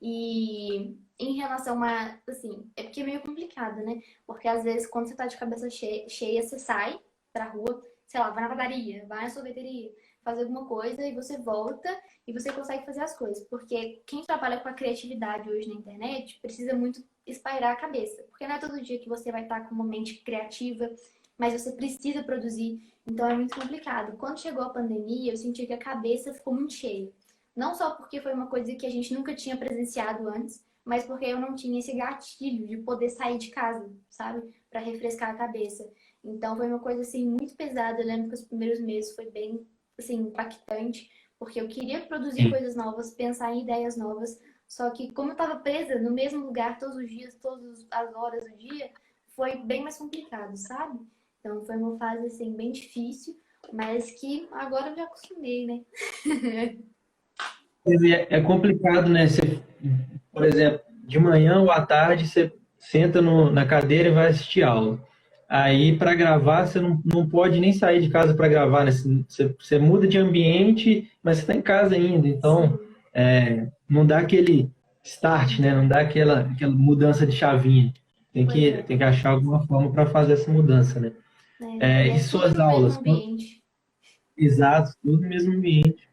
E em relação a, assim, é porque é meio complicado, né? Porque às vezes quando você tá de cabeça cheia, você sai pra rua, sei lá, vai na padaria, vai na sorveteria, faz alguma coisa e você volta e você consegue fazer as coisas. Porque quem trabalha com a criatividade hoje na internet precisa muito espairar a cabeça. Porque não é todo dia que você vai estar com uma mente criativa, mas você precisa produzir. Então é muito complicado. Quando chegou a pandemia, eu senti que a cabeça ficou muito cheia. Não só porque foi uma coisa que a gente nunca tinha presenciado antes, mas porque eu não tinha esse gatilho de poder sair de casa, sabe? Para refrescar a cabeça. Então foi uma coisa assim muito pesada. Eu lembro que os primeiros meses foi bem assim impactante, porque eu queria produzir
Sim.
coisas novas, pensar em ideias novas, só que como eu estava presa no mesmo lugar todos os dias, todas as horas do dia, foi bem mais complicado, sabe? Então foi uma fase assim bem difícil, mas que agora eu já acostumei, né?
É complicado, né? Você, por exemplo, de manhã ou à tarde você senta na cadeira e vai assistir aula. Aí, para gravar, você não pode nem sair de casa para gravar, né? Você muda de ambiente, mas você está em casa ainda. Então,
Sim,
não dá aquele start, né? Não dá aquela mudança de chavinha. Tem
pois
que,
é.
tem que achar alguma forma para fazer essa mudança, né?
Né? E
E
é tudo
suas
no mesmo
aulas?
ambiente.
Exato, tudo no mesmo ambiente.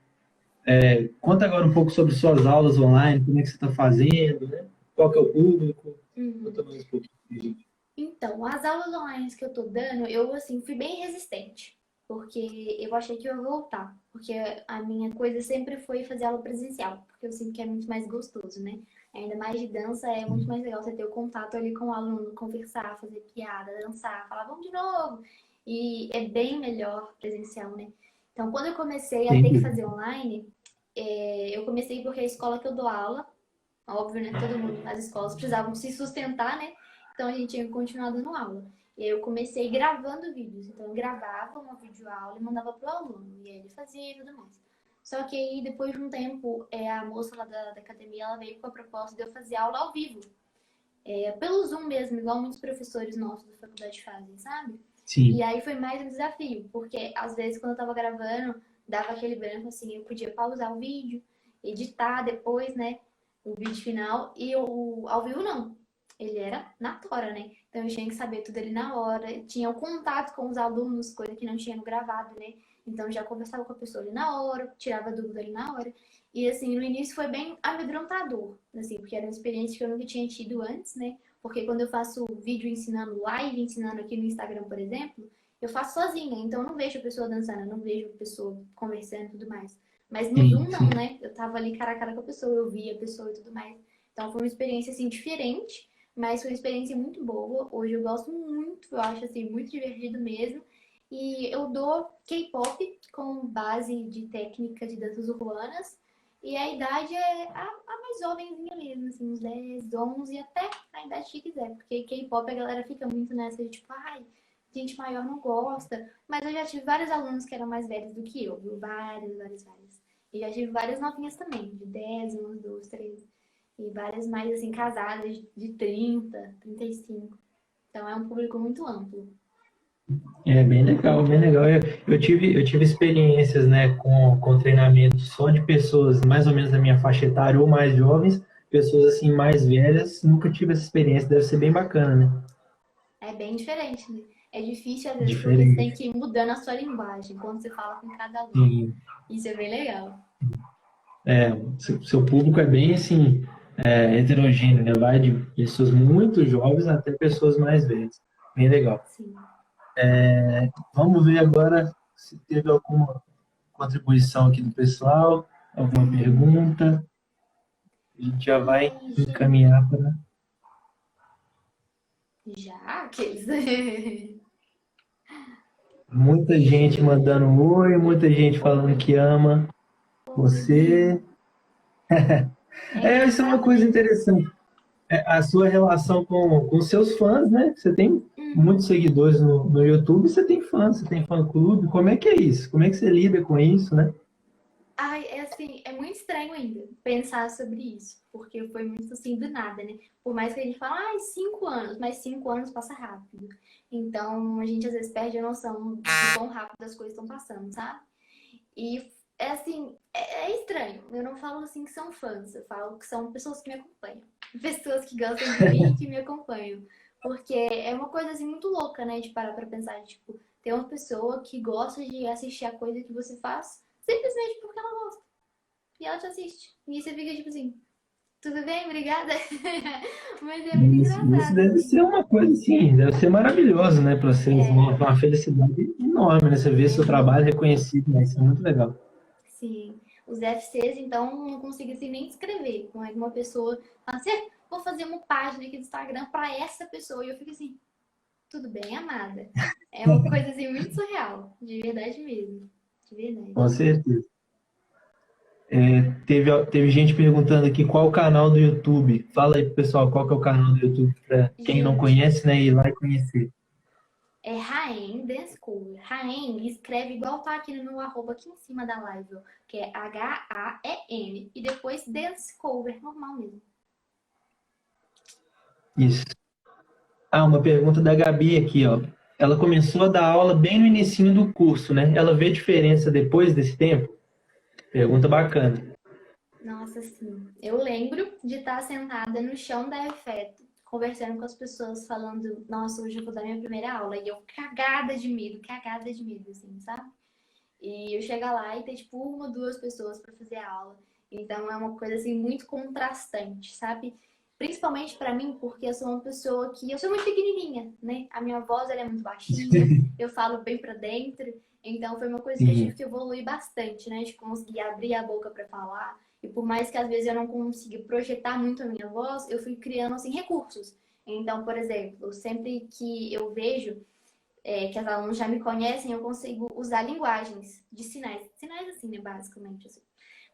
Conta agora um pouco sobre suas aulas online, como é que você está fazendo, né? Qual que é o público? Conta
Uhum.
mais um pouquinho.
Então, as aulas online que eu tô dando, eu assim fui bem resistente, porque eu achei que eu ia voltar, porque a minha coisa sempre foi fazer aula presencial, porque eu sinto que é muito mais gostoso, né? Ainda mais de dança, é muito mais legal você ter o contato ali com o aluno, conversar, fazer piada, dançar, falar vamos de novo. E é bem melhor presencial, né? Então, quando eu comecei a ter que
Entendi.
fazer online, eu comecei porque a escola que eu dou aula, óbvio, né? Todo mundo nas escolas precisavam se sustentar, né? Então a gente tinha que continuar dando aula. E aí eu comecei gravando vídeos. Então eu gravava uma videoaula e mandava pro aluno. E aí ele fazia e tudo mais. Só que aí, depois de um tempo, a moça lá da academia, ela veio com a proposta de eu fazer aula ao vivo. Pelo Zoom mesmo, igual muitos professores nossos da faculdade fazem, sabe? E
Sim,
aí foi mais um desafio, porque às vezes quando eu tava gravando, dava aquele branco assim, eu podia pausar o vídeo, editar depois, né, o vídeo final, e o ao vivo não. Ele era na tora, né? Então eu tinha que saber tudo ali na hora, tinha o contato com os alunos, coisa que não tinha no gravado, né? Então eu já conversava com a pessoa ali na hora, tirava dúvida ali na hora. E assim, no início foi bem amedrontador, assim, porque era uma experiência que eu nunca tinha tido antes, né? Porque quando eu faço vídeo ensinando live, ensinando aqui no Instagram, por exemplo, eu faço sozinha, então eu não vejo a pessoa dançando, eu não vejo a pessoa conversando e tudo mais. Mas no
sim,
Zoom não,
sim.
né? Eu tava ali cara a cara com a pessoa, eu via a pessoa e tudo mais. Então foi uma experiência assim diferente, mas foi uma experiência muito boa. Hoje eu gosto muito, eu acho assim muito divertido mesmo. E eu dou K-pop com base de técnica de danças urbanas. E a idade é a mais jovenzinha mesmo, assim, uns 10, 11, até a idade que quiser. Porque K-pop a galera fica muito nessa de tipo, ai, gente maior não gosta. Mas eu já tive vários alunos que eram mais velhos do que eu, viu? Vários, vários, vários. E já tive várias novinhas também, de 10, 11, 12, 13. E várias mais, assim, casadas de 30, 35. Então é um público muito amplo.
É bem legal, bem legal. Eu tive experiências, né, com treinamento só de pessoas mais ou menos da minha faixa etária ou mais jovens, pessoas assim mais velhas, nunca tive essa experiência, deve ser bem bacana, né?
É bem diferente, né? É difícil às vezes porque você tem
Diferente.
que ir mudando a sua linguagem quando você fala com cada aluno.
Sim.
Isso é bem legal.
Seu público é bem assim, heterogêneo, né? Vai de pessoas muito jovens até pessoas mais velhas. Bem legal.
Sim.
Vamos ver agora se teve alguma contribuição aqui do pessoal, alguma pergunta. A gente já vai
Ai, gente.
encaminhar para
Já? Aqueles.
muita
Deixa
gente
eu ver.
mandando oi, muita gente falando que
Oi,
ama
oi.
você. Isso é uma coisa
Exatamente.
interessante. A sua relação com seus fãs, né? Você tem muitos
Uhum.
seguidores no YouTube, você tem fãs, você tem fã-clube. Como é que é isso? Como é que você lida com isso, né?
Ai, é assim, é muito estranho ainda pensar sobre isso, porque foi muito assim do nada, né? Por mais que a gente fale, ai, 5 anos, mas 5 anos passa rápido. Então a gente às vezes perde a noção de quão rápido as coisas estão passando, sabe? E é assim, é estranho. Eu não falo assim que são fãs, eu falo que são pessoas que me acompanham. Pessoas que gostam de mim e que me acompanham. Porque é uma coisa assim muito louca, né? De parar pra pensar, tipo, ter uma pessoa que gosta de assistir a coisa que você faz simplesmente porque ela gosta. E ela te assiste. E você fica tipo assim. Tudo bem? Obrigada. Mas é muito
Isso
engraçado,
deve
assim.
ser uma coisa assim, deve ser maravilhoso, né, para vocês, uma felicidade enorme, né, você ver seu trabalho reconhecido, né, isso é muito legal.
Sim. Os FCs, então, não consigo assim, nem descrever. Como é que uma pessoa fala assim, vou fazer uma página aqui do Instagram para essa pessoa. E eu fico assim, tudo bem, amada. É uma coisa assim muito surreal. De verdade mesmo. De verdade.
Com certeza. Teve gente perguntando aqui qual o canal do YouTube. Fala aí pro pessoal qual que é o canal do YouTube para quem não
Gente,
conhece, né, ir lá e conhecer.
é Raen Dance Cover. Raen escreve igual tá aqui no meu arroba aqui em cima da live, ó, que é Haen. E depois Dance Cover, normal mesmo.
Isso. Ah, uma pergunta da Gabi aqui, ó. Ela começou a dar aula bem no início do curso, né? Ela vê diferença depois desse tempo? Pergunta bacana.
Nossa, sim. Eu lembro de estar sentada no chão da Efeto, conversando com as pessoas, falando, nossa, hoje eu vou dar minha primeira aula. E eu cagada de medo, assim, sabe? E eu chegar lá e ter, tipo, uma, duas pessoas para fazer a aula. Então é uma coisa, assim, muito contrastante, sabe? Principalmente para mim, porque eu sou uma pessoa que... Eu sou muito pequenininha, né? A minha voz, ela é muito baixinha, eu falo bem para dentro. Então foi uma coisa que eu tive
Sim,
que evoluir bastante, né? De conseguir abrir a boca para falar. E por mais que às vezes eu não consiga projetar muito a minha voz, eu fui criando, assim, recursos. Então, por exemplo, sempre que eu vejo que as alunas já me conhecem, eu consigo usar linguagens de sinais. Sinais assim, né, basicamente. Assim.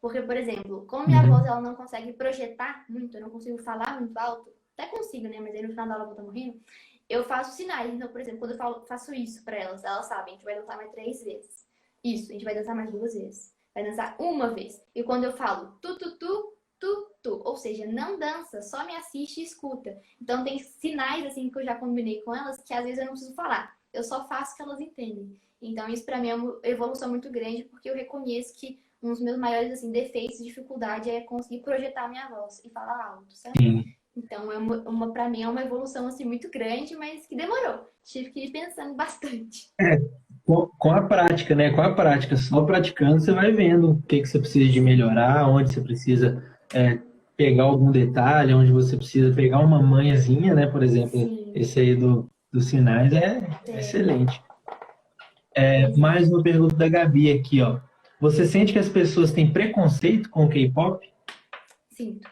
Porque, por exemplo, como minha voz
uhum,
ela não consegue projetar muito, eu não consigo falar muito alto, até consigo, né, mas aí no final da aula eu vou estar morrendo, eu faço sinais. Então, por exemplo, quando faço isso para elas sabem, a gente vai dançar mais 3 vezes. Isso, a gente vai dançar mais 2 vezes. Vai dançar uma vez. E quando eu falo tu, ou seja, não dança, só me assiste e escuta. Então tem sinais assim que eu já combinei com elas que às vezes eu não preciso falar. Eu só faço que elas entendem. Então, isso para mim é uma evolução muito grande, porque eu reconheço que um dos meus maiores assim, defeitos e dificuldade é conseguir projetar a minha voz e falar alto, sabe?
sim.
Então, para mim é uma evolução assim, muito grande, mas que demorou. Tive que ir pensando bastante.
É, com a prática, né? Com a prática, só praticando você vai vendo o que que você precisa de
Sim,
melhorar, onde você precisa pegar algum detalhe, onde você precisa pegar uma manhãzinha, né? Por exemplo,
sim,
esse aí dos sinais é
é,
excelente.
pois é.
Mais uma pergunta da Gabi aqui, ó. Você sente que as pessoas têm preconceito com o K-pop?
Sinto.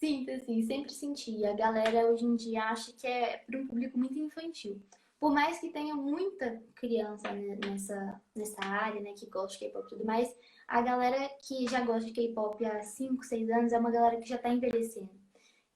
Sinto, assim, sempre senti. A galera hoje em dia acha que é para um público muito infantil. Por mais que tenha muita criança nessa área, né, que gosta de K-pop e tudo mais, a galera que já gosta de K-pop há 5, 6 anos é uma galera que já está envelhecendo.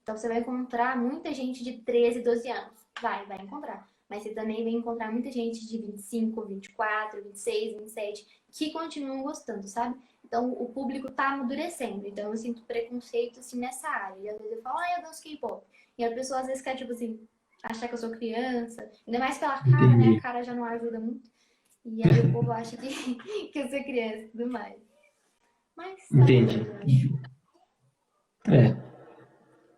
Então você vai encontrar muita gente de 13, 12 anos. Vai encontrar. Mas você também vai encontrar muita gente de 25, 24, 26, 27 que continuam gostando, sabe? Então o público tá amadurecendo. Então eu sinto preconceito assim nessa área. E às vezes eu falo, eu danço K-pop. E a pessoa às vezes quer, tipo assim, achar que eu sou criança. Ainda mais pela cara, né? A
Entendi,
cara já não ajuda muito. E aí o povo acha que, que eu sou criança e tudo mais. Mas tá de
entendi.
boa, eu acho.
É,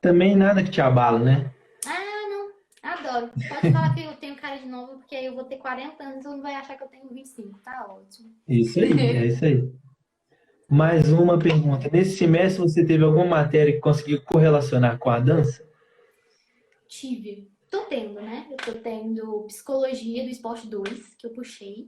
também nada que te abala, né?
Ah, não. Adoro. Pode falar que eu tenho cara de novo, porque aí eu vou ter 40 anos e todo mundo vai achar que eu tenho 25. Tá ótimo.
Isso aí, é isso aí. Mais uma pergunta. Nesse semestre você teve alguma matéria que conseguiu correlacionar com a dança?
Tive. Tô tendo, né? Eu tô tendo Psicologia do Esporte 2 que eu puxei.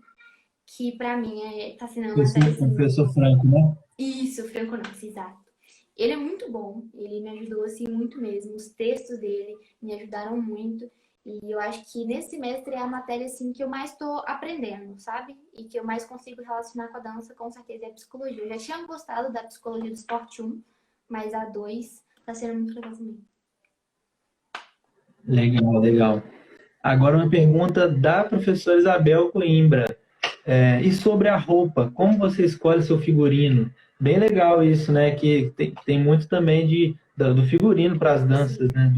Que pra mim tá sendo uma matéria assim.
Professor Franco, né?
Isso, Franco-Nax, exato. Ele é muito bom, ele me ajudou assim muito mesmo. Os textos dele me ajudaram muito. E eu acho que nesse semestre é a matéria assim que eu mais estou aprendendo, sabe? E que eu mais consigo relacionar com a dança, com certeza é a psicologia. Eu já tinha gostado da psicologia do esporte 1, mas a 2 tá sendo muito legal também.
Legal, legal. Agora uma pergunta da professora Isabel Coimbra. E sobre a roupa, como você escolhe seu figurino? Bem legal isso, né? Que tem muito também do figurino para as danças,
Sim,
né?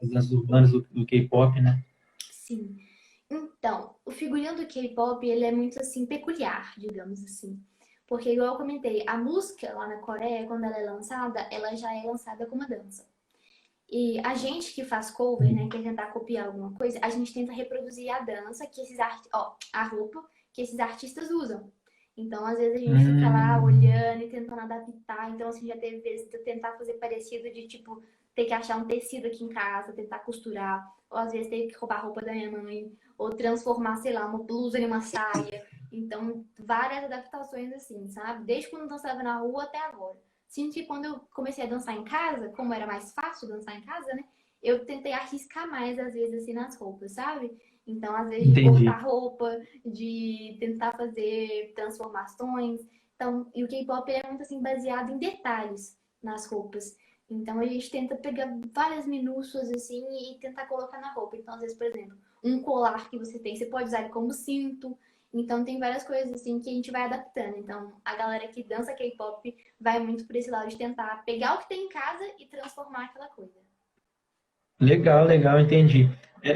As danças urbanas do K-pop, né?
sim. Então, o figurino do K-pop, ele é muito assim peculiar, digamos assim. Porque igual eu comentei, a música lá na Coreia, quando ela é lançada, ela já é lançada como dança. E a gente que faz cover, né, quer tentar copiar alguma coisa, a gente tenta reproduzir a dança que a roupa que esses artistas usam. Então, às vezes a gente fica lá olhando e tentando adaptar. Então, assim, já teve vezes de eu tentar fazer parecido de, tipo, ter que achar um tecido aqui em casa, tentar costurar. Ou às vezes ter que roubar a roupa da minha mãe. Ou transformar, sei lá, uma blusa em uma saia. Então, várias adaptações assim, sabe? Desde quando eu dançava na rua até agora. Sinto que quando eu comecei a dançar em casa, como era mais fácil dançar em casa, né? Eu tentei arriscar mais, às vezes, assim, nas roupas, sabe? Então, às vezes, de
Entendi.
cortar roupa, de tentar fazer transformações. Então, e o K-pop é muito, assim, baseado em detalhes nas roupas. Então, a gente tenta pegar várias minúcias, assim, e tentar colocar na roupa. Então, às vezes, por exemplo, um colar que você tem, você pode usar ele como cinto. Então, tem várias coisas, assim, que a gente vai adaptando. Então, a galera que dança K-pop vai muito por esse lado de tentar pegar o que tem em casa e transformar aquela coisa.
Legal, legal, entendi.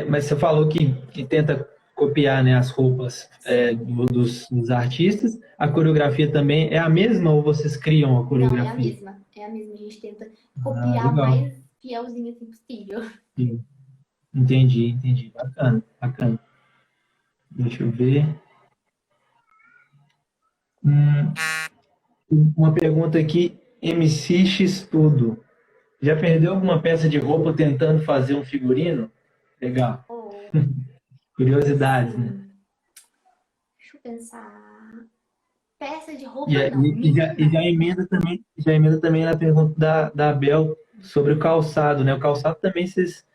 Mas você falou que tenta copiar, né, as roupas
Sim.
dos artistas. A coreografia também é a mesma ou vocês criam a
Não, é a
coreografia?
mesma. É a mesma. A gente tenta
Ah,
copiar o
legal.
mais fielzinho assim possível.
Sim. Entendi, entendi. Bacana, bacana. Deixa eu ver. Hum, uma pergunta aqui, MC X Tudo. Já perdeu alguma peça de roupa tentando fazer um figurino? Legal.
Ou,
Curiosidades, né?
assim, deixa eu pensar. Peça de
E,
roupa,
é-
não.
e
Minha,
já, e
não.
já emenda também na pergunta da Bel sobre o calçado, né? O calçado também vocês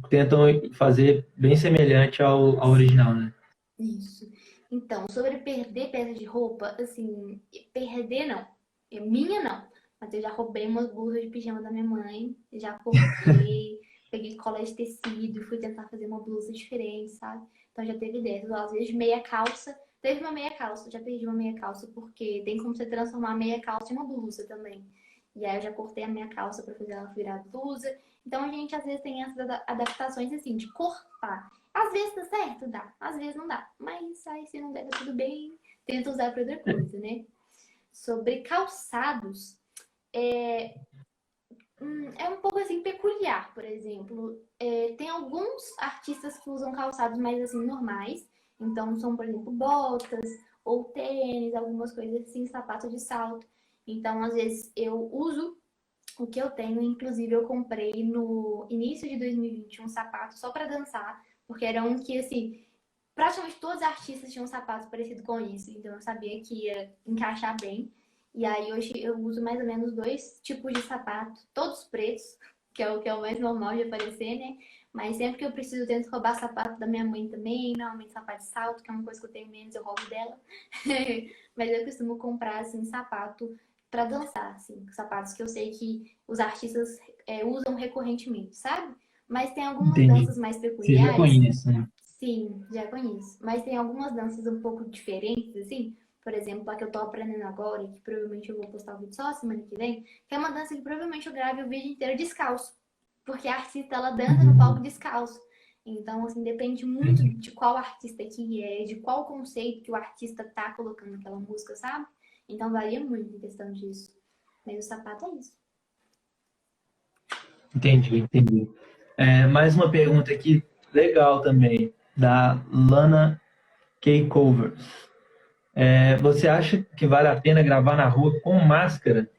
tentam fazer bem semelhante ao original, né?
Isso. Então, sobre perder peça de roupa, assim, perder não. É minha não. Mas eu já roubei umas blusas de pijama da minha mãe, já cortei, peguei cola de tecido, fui tentar fazer uma blusa diferente, sabe? Então já teve dessas. Ou às vezes meia calça. Teve uma meia calça, já perdi uma meia calça, porque tem como você transformar a meia calça em uma blusa também. E aí eu já cortei a minha calça pra fazer ela virar blusa. Então a gente às vezes tem essas adaptações assim, de cortar. Às vezes dá certo, dá. Às vezes não dá. Mas aí se não der, tá tudo bem. Tenta usar pra outra coisa, né? Sobre calçados, é um pouco assim peculiar, por exemplo. Tem alguns artistas que usam calçados mais assim normais. Então são, por exemplo, botas ou tênis, algumas coisas assim, sapato de salto. Então, às vezes, eu uso o que eu tenho, inclusive eu comprei no início de 2020 um sapato só para dançar, porque era um que assim, praticamente todos os artistas tinham um sapato parecido com isso, então eu sabia que ia encaixar bem. E aí hoje eu uso mais ou menos dois tipos de sapato, todos pretos, que é o mais normal de aparecer, né? Mas sempre que eu preciso, eu tento roubar sapato da minha mãe também, normalmente sapato de salto, que é uma coisa que eu tenho menos, eu roubo dela. Mas eu costumo comprar, assim, sapato para dançar, assim, sapatos que eu sei que os artistas usam recorrentemente, sabe? Mas tem algumas
Entendi.
danças mais
Você já
peculiares.
conhece, né?
Sim, já conheço. Mas tem algumas danças um pouco diferentes, assim. Por exemplo, a que eu tô aprendendo agora, que provavelmente eu vou postar o vídeo só semana que vem, que é uma dança que provavelmente eu grave o vídeo inteiro descalço. Porque a artista, ela dança no palco
Uhum.
descalço. Então, assim, depende muito
Entendi.
de qual artista que é, de qual conceito que o artista tá colocando naquela música, sabe? Então, varia muito em questão disso. Mas o sapato é isso.
Entendi, entendi. Mais uma pergunta aqui, legal também, da Lana K. Covers. Você acha que vale a pena gravar na rua com máscara?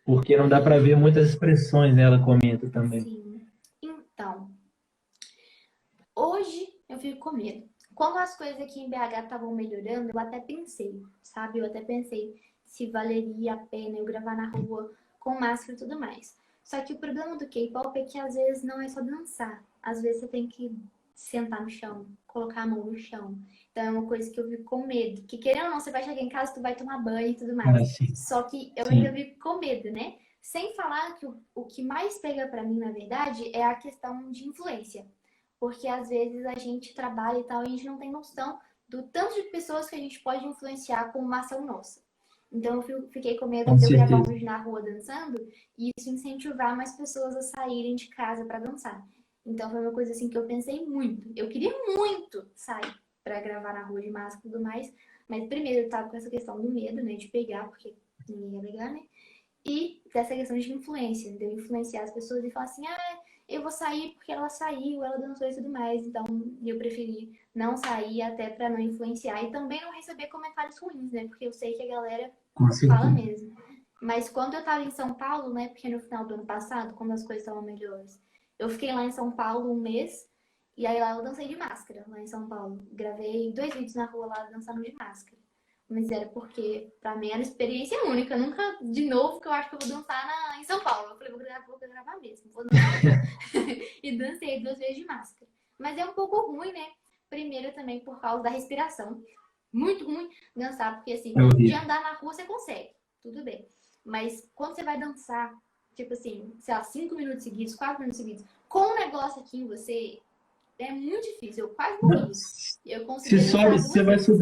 Porque não dá para ver muitas expressões, né? Ela comenta também.
Sim. Então, hoje eu fico com medo. Quando as coisas aqui em BH estavam melhorando, eu até pensei, sabe? Eu até pensei se valeria a pena eu gravar na rua com máscara e tudo mais. Só que o problema do K-pop é que às vezes não é só dançar. Às vezes você tem que sentar no chão, colocar a mão no chão. Então é uma coisa que eu fico com medo. Que querendo ou não, você vai chegar em casa, tu vai tomar banho e tudo mais.
Ah, sim,
Só que eu ainda
sim.
fico com medo, né? Sem falar que o que mais pega pra mim, na verdade, é a questão de influência. Porque às vezes a gente trabalha e tal, e a gente não tem noção do tanto de pessoas que a gente pode influenciar com uma ação nossa. Então eu fiquei com medo
Com
de eu gravar um
certeza.
vídeo na rua dançando e isso incentivar mais pessoas a saírem de casa para dançar. Então foi uma coisa assim que eu pensei muito. Eu queria muito sair para gravar na rua de máscara e tudo mais, mas primeiro eu tava com essa questão do medo, né, de pegar, porque ninguém ia pegar, né? E dessa questão de influência, de eu influenciar as pessoas e falar assim, ah, eu vou sair porque ela saiu, ela dançou e tudo mais. Então, eu preferi não sair até pra não influenciar e também não receber comentários ruins, né? Porque eu sei que a galera
Com
fala
certeza.
mesmo. Mas quando eu tava em São Paulo, né? Porque no final do ano passado, quando as coisas estavam melhores, eu fiquei lá em São Paulo um mês e aí lá eu dancei de máscara, lá em São Paulo. Gravei 2 vídeos na rua lá dançando de máscara. Mas era porque, pra mim, era experiência única. Nunca, de novo, que eu acho que eu vou dançar em São Paulo. Eu falei, vou gravar mesmo, vou dançar aqui. E dancei 2 vezes de máscara. Mas é um pouco ruim, né? Primeiro também por causa da respiração. Muito ruim dançar, porque assim,
É
de
horrível.
andar na rua você consegue, tudo bem. Mas quando você vai dançar, tipo assim, sei lá, 5 minutos seguidos, 4 minutos seguidos, com um negócio aqui em você, é muito difícil. Eu quase morri. Eu
Se
conseguia
sobe,
dançar 2 vezes só.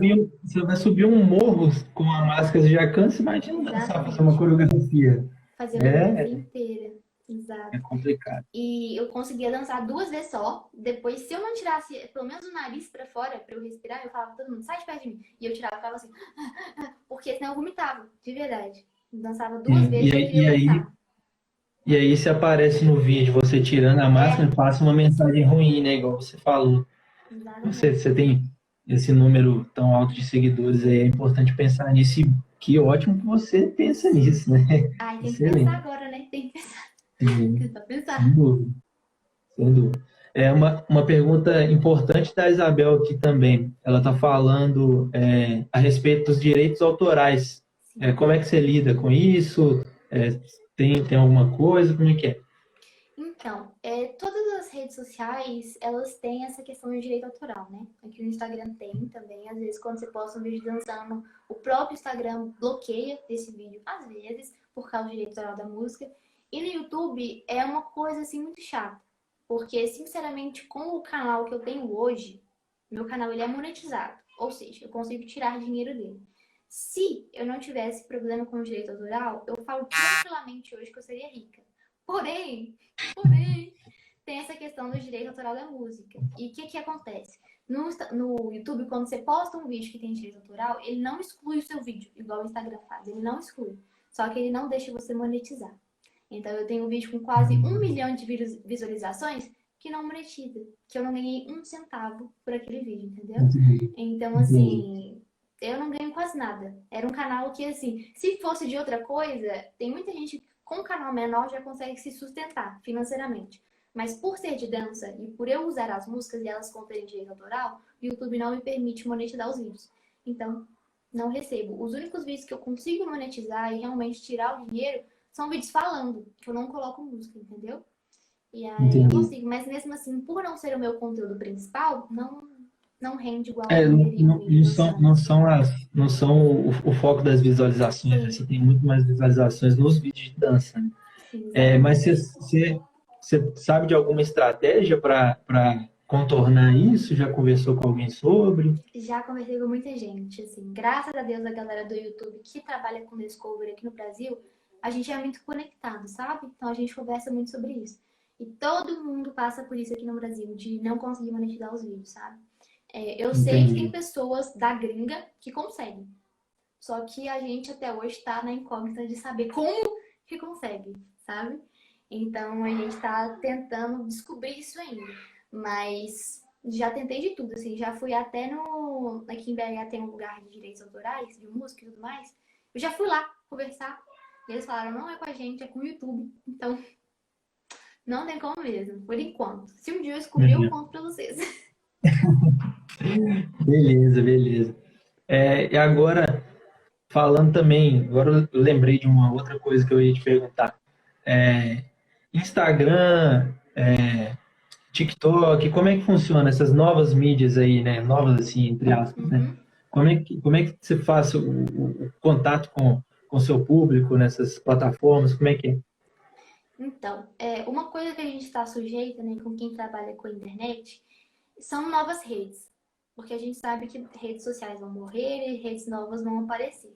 você vai subir um morro com a máscara, você já cansa, imagina dançar, fazer uma
Exatamente.
coreografia.
Fazer a coreografia
É,
inteira.
é
Exato.
complicado.
E eu conseguia dançar 2 vezes só. Depois, se eu não tirasse pelo menos o nariz pra fora pra eu respirar, eu falava pra todo mundo, sai de perto de mim. E eu tirava, ficava assim, porque senão eu vomitava, de verdade. Dançava 2
Sim.
vezes e eu queria vomitar.
E aí se aparece no vídeo você tirando a máscara,
É,
passa uma mensagem ruim, né? Igual você falou. Você
exatamente.
tem esse número tão alto de seguidores aí, é importante pensar nisso. E que ótimo que você pensa nisso, né?
Ai, tem que pensar
Excelente.
agora, né? Tem que pensar.
Sim,
Tentar
sem
pensar.
dúvida, sem dúvida. É uma pergunta importante da Isabel aqui também. Ela está falando a respeito dos direitos autorais.
Sim.
Como é que você lida com isso? Tem alguma coisa? Como é que é?
Então, todas as redes sociais, elas têm essa questão de direito autoral, né? Aqui no Instagram tem também. Às vezes, quando você posta um vídeo dançando, o próprio Instagram bloqueia esse vídeo, às vezes, por causa do direito autoral da música. E no YouTube é uma coisa, assim, muito chata. Porque, sinceramente, com o canal que eu tenho hoje, meu canal ele é monetizado. Ou seja, eu consigo tirar dinheiro dele. Se eu não tivesse problema com o direito autoral, eu falo tranquilamente hoje que eu seria rica. Porém, tem essa questão do direito autoral da música. E o que acontece? No YouTube, quando você posta um vídeo que tem direito autoral, ele não exclui o seu vídeo, igual o Instagram faz. Ele não exclui. Só que ele não deixa você monetizar. Então, eu tenho um vídeo com quase 1 milhão de visualizações que não monetiza. Que eu não ganhei um centavo por aquele vídeo, entendeu?
Entendi.
Então,
Entendi.
assim, eu não ganho quase nada. Era um canal que, assim, se fosse de outra coisa, tem muita gente que com um canal menor já consegue se sustentar financeiramente. Mas por ser de dança e por eu usar as músicas e elas conterem direito autoral, o YouTube não me permite monetizar os vídeos. Então, não recebo. Os únicos vídeos que eu consigo monetizar e realmente tirar o dinheiro são vídeos falando, que eu não coloco música, entendeu? E aí eu
Entendi.
consigo. Mas mesmo assim, por não ser o meu conteúdo principal, não rende igual
Não,
renderia um vídeo dançando.
não são o foco das visualizações, né?
Sim,
Você tem muito mais visualizações nos vídeos de dança, né?
sim,
Mas
exatamente.
você sabe de alguma estratégia para contornar isso? Já conversou com alguém sobre?
Já conversei com muita gente, assim, graças a Deus a galera do YouTube que trabalha com Discovery aqui no Brasil, a gente é muito conectado, sabe? Então a gente conversa muito sobre isso. E todo mundo passa por isso aqui no Brasil, de não conseguir monetizar os vídeos, sabe? Eu sei que tem
Entendi.
pessoas da gringa que conseguem. Só que a gente até hoje está na incógnita de saber como que consegue, sabe? Então a gente está tentando descobrir isso ainda. Mas já tentei de tudo, assim, já fui até no. Aqui em BH tem um lugar de direitos autorais, de música e tudo mais. Eu já fui lá conversar. E eles falaram, não é com a gente, é com o YouTube. Então, não tem como mesmo, por enquanto. Se um dia eu descobrir, eu
Uhum.
conto pra vocês.
Beleza, beleza. E agora, falando também, agora eu lembrei de uma outra coisa que eu ia te perguntar. É, Instagram, TikTok, como é que funciona essas novas mídias aí, né? Novas assim, entre aspas, né?
Uhum.
Como é que você faz o contato com o seu público nessas plataformas? Como é que é?
Então, uma coisa que a gente está sujeita, né, com quem trabalha com a internet, são novas redes. Porque a gente sabe que redes sociais vão morrer e redes novas vão aparecer.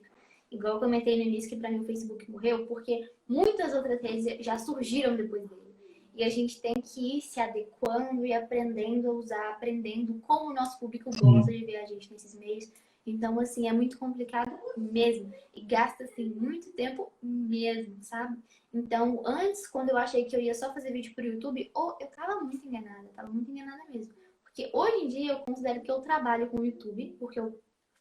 Igual eu comentei no início que para mim o Facebook morreu, porque muitas outras redes já surgiram depois dele. E a gente tem que ir se adequando e aprendendo a usar, aprendendo como o nosso público gosta
Sim,
de ver a gente nesses meios. Então, assim, é muito complicado mesmo. E gasta, assim, muito tempo mesmo, sabe? Então, antes, quando eu achei que eu ia só fazer vídeo pro YouTube, eu tava muito enganada mesmo. Porque hoje em dia eu considero que eu trabalho com o YouTube, porque eu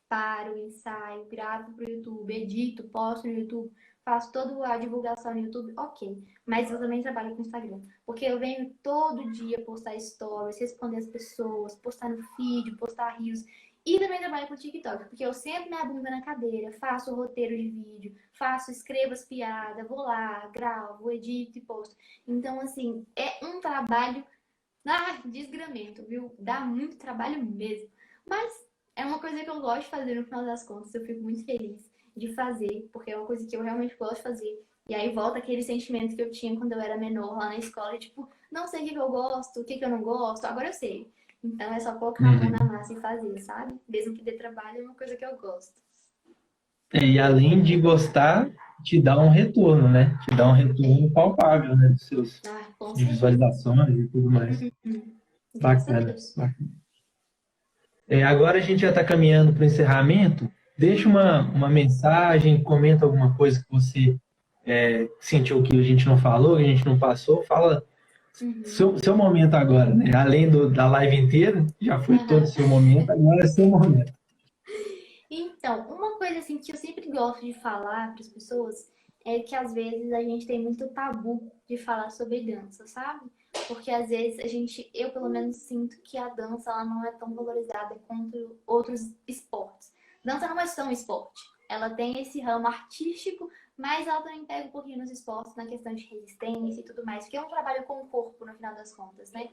paro, ensaio, gravo pro YouTube, edito, posto no YouTube, faço toda a divulgação no YouTube, ok. Mas eu também trabalho com Instagram. Porque eu venho todo dia postar stories, responder as pessoas, postar no feed, postar reels. E também trabalho com TikTok, porque eu sempre me abundo na cadeira, faço o roteiro de vídeo, escrevo as piadas, vou lá, gravo, edito e posto. Então, assim, é um trabalho desgramento, viu? Dá muito trabalho mesmo. Mas é uma coisa que eu gosto de fazer no final das contas. Eu fico muito feliz de fazer, porque é uma coisa que eu realmente gosto de fazer. E aí volta aquele sentimento que eu tinha quando eu era menor lá na escola, tipo, não sei o que eu gosto, o que eu não gosto, agora eu sei. Então é só colocar a mão na massa e fazer, sabe? Mesmo que dê trabalho, é uma coisa que eu gosto.
E além de gostar, te dá um retorno, né? Te dá um retorno palpável, né? Dos seus
Com
de
certeza.
visualizações e tudo mais.
Graças a
Bacana,
Deus.
bacana. Agora a gente já está caminhando para o encerramento. Deixa uma mensagem, comenta alguma coisa que você sentiu que a gente não falou, que a gente não passou. Fala seu momento agora, né? Além da live inteira, já foi todo o seu momento, agora é seu momento.
Então, uma coisa assim que eu sempre gosto de falar para as pessoas é que às vezes a gente tem muito tabu de falar sobre dança, sabe? Porque às vezes eu pelo menos sinto que a dança ela não é tão valorizada quanto outros esportes. Dança não é só um esporte. Ela tem esse ramo artístico, mas ela também pega um pouquinho nos esportes na questão de resistência e tudo mais, porque é um trabalho com o corpo no final das contas, né?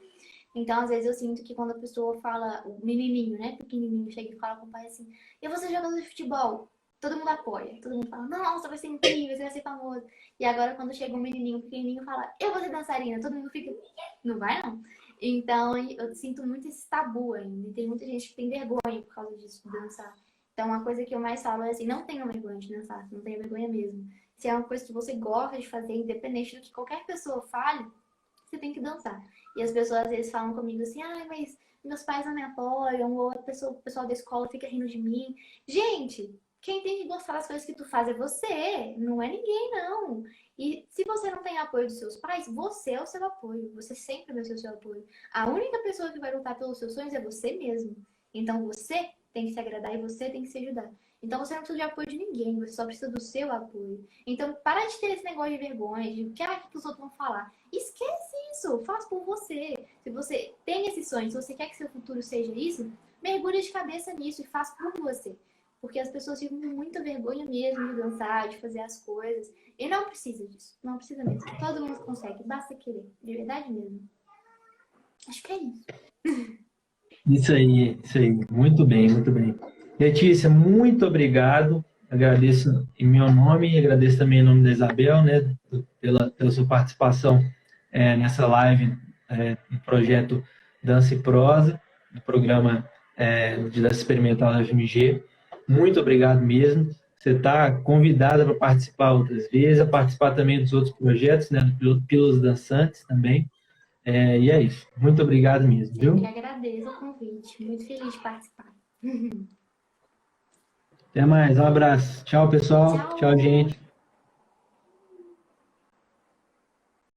Então, às vezes eu sinto que quando a pessoa fala, o menininho, né, pequenininho, chega e fala com o pai assim, e você jogador de futebol? Todo mundo apoia, todo mundo fala, nossa, vai ser incrível, você vai ser famoso. E agora quando chega um menininho pequenininho e fala, eu vou ser dançarina, todo mundo fica, não vai não. Então, eu sinto muito esse tabu ainda, e tem muita gente que tem vergonha por causa disso, de dançar. Então, uma coisa que eu mais falo é assim, não tenha vergonha de dançar, não tenha vergonha mesmo. Se é uma coisa que você gosta de fazer, independente do que qualquer pessoa fale, você tem que dançar. E as pessoas às vezes falam comigo assim, mas meus pais não me apoiam, ou o pessoal da escola fica rindo de mim. Gente, quem tem que gostar das coisas que tu faz é você, não é ninguém, não. E se você não tem apoio dos seus pais, você é o seu apoio. Você sempre vai ser o seu apoio. A única pessoa que vai lutar pelos seus sonhos é você mesmo. Então você tem que se agradar e você tem que se ajudar. Então você não precisa de apoio de ninguém, você só precisa do seu apoio. Então para de ter esse negócio de vergonha, de o que os outros vão falar. Esquece isso, faz por você. Se você tem esse sonho, se você quer que seu futuro seja isso, mergulhe de cabeça nisso e faz por você. Porque as pessoas ficam com muita vergonha mesmo de dançar, de fazer as coisas. E não precisa disso, não precisa mesmo. Todo mundo consegue, basta querer, de verdade mesmo. Acho que é isso.
Isso aí, muito bem, muito bem. Letícia, muito obrigado. Agradeço em meu nome e agradeço também em nome da Isabel, né, pela sua participação nessa live do projeto Dança e Prosa, do programa de dança experimental da FMG. Muito obrigado mesmo. Você está convidada para participar outras vezes, a participar também dos outros projetos, né, do Pílulas Dançantes também. E é isso. Muito obrigado mesmo, viu?
Eu que agradeço o convite. Muito feliz de participar.
Até mais. Um abraço. Tchau, pessoal.
Tchau!
Tchau, gente.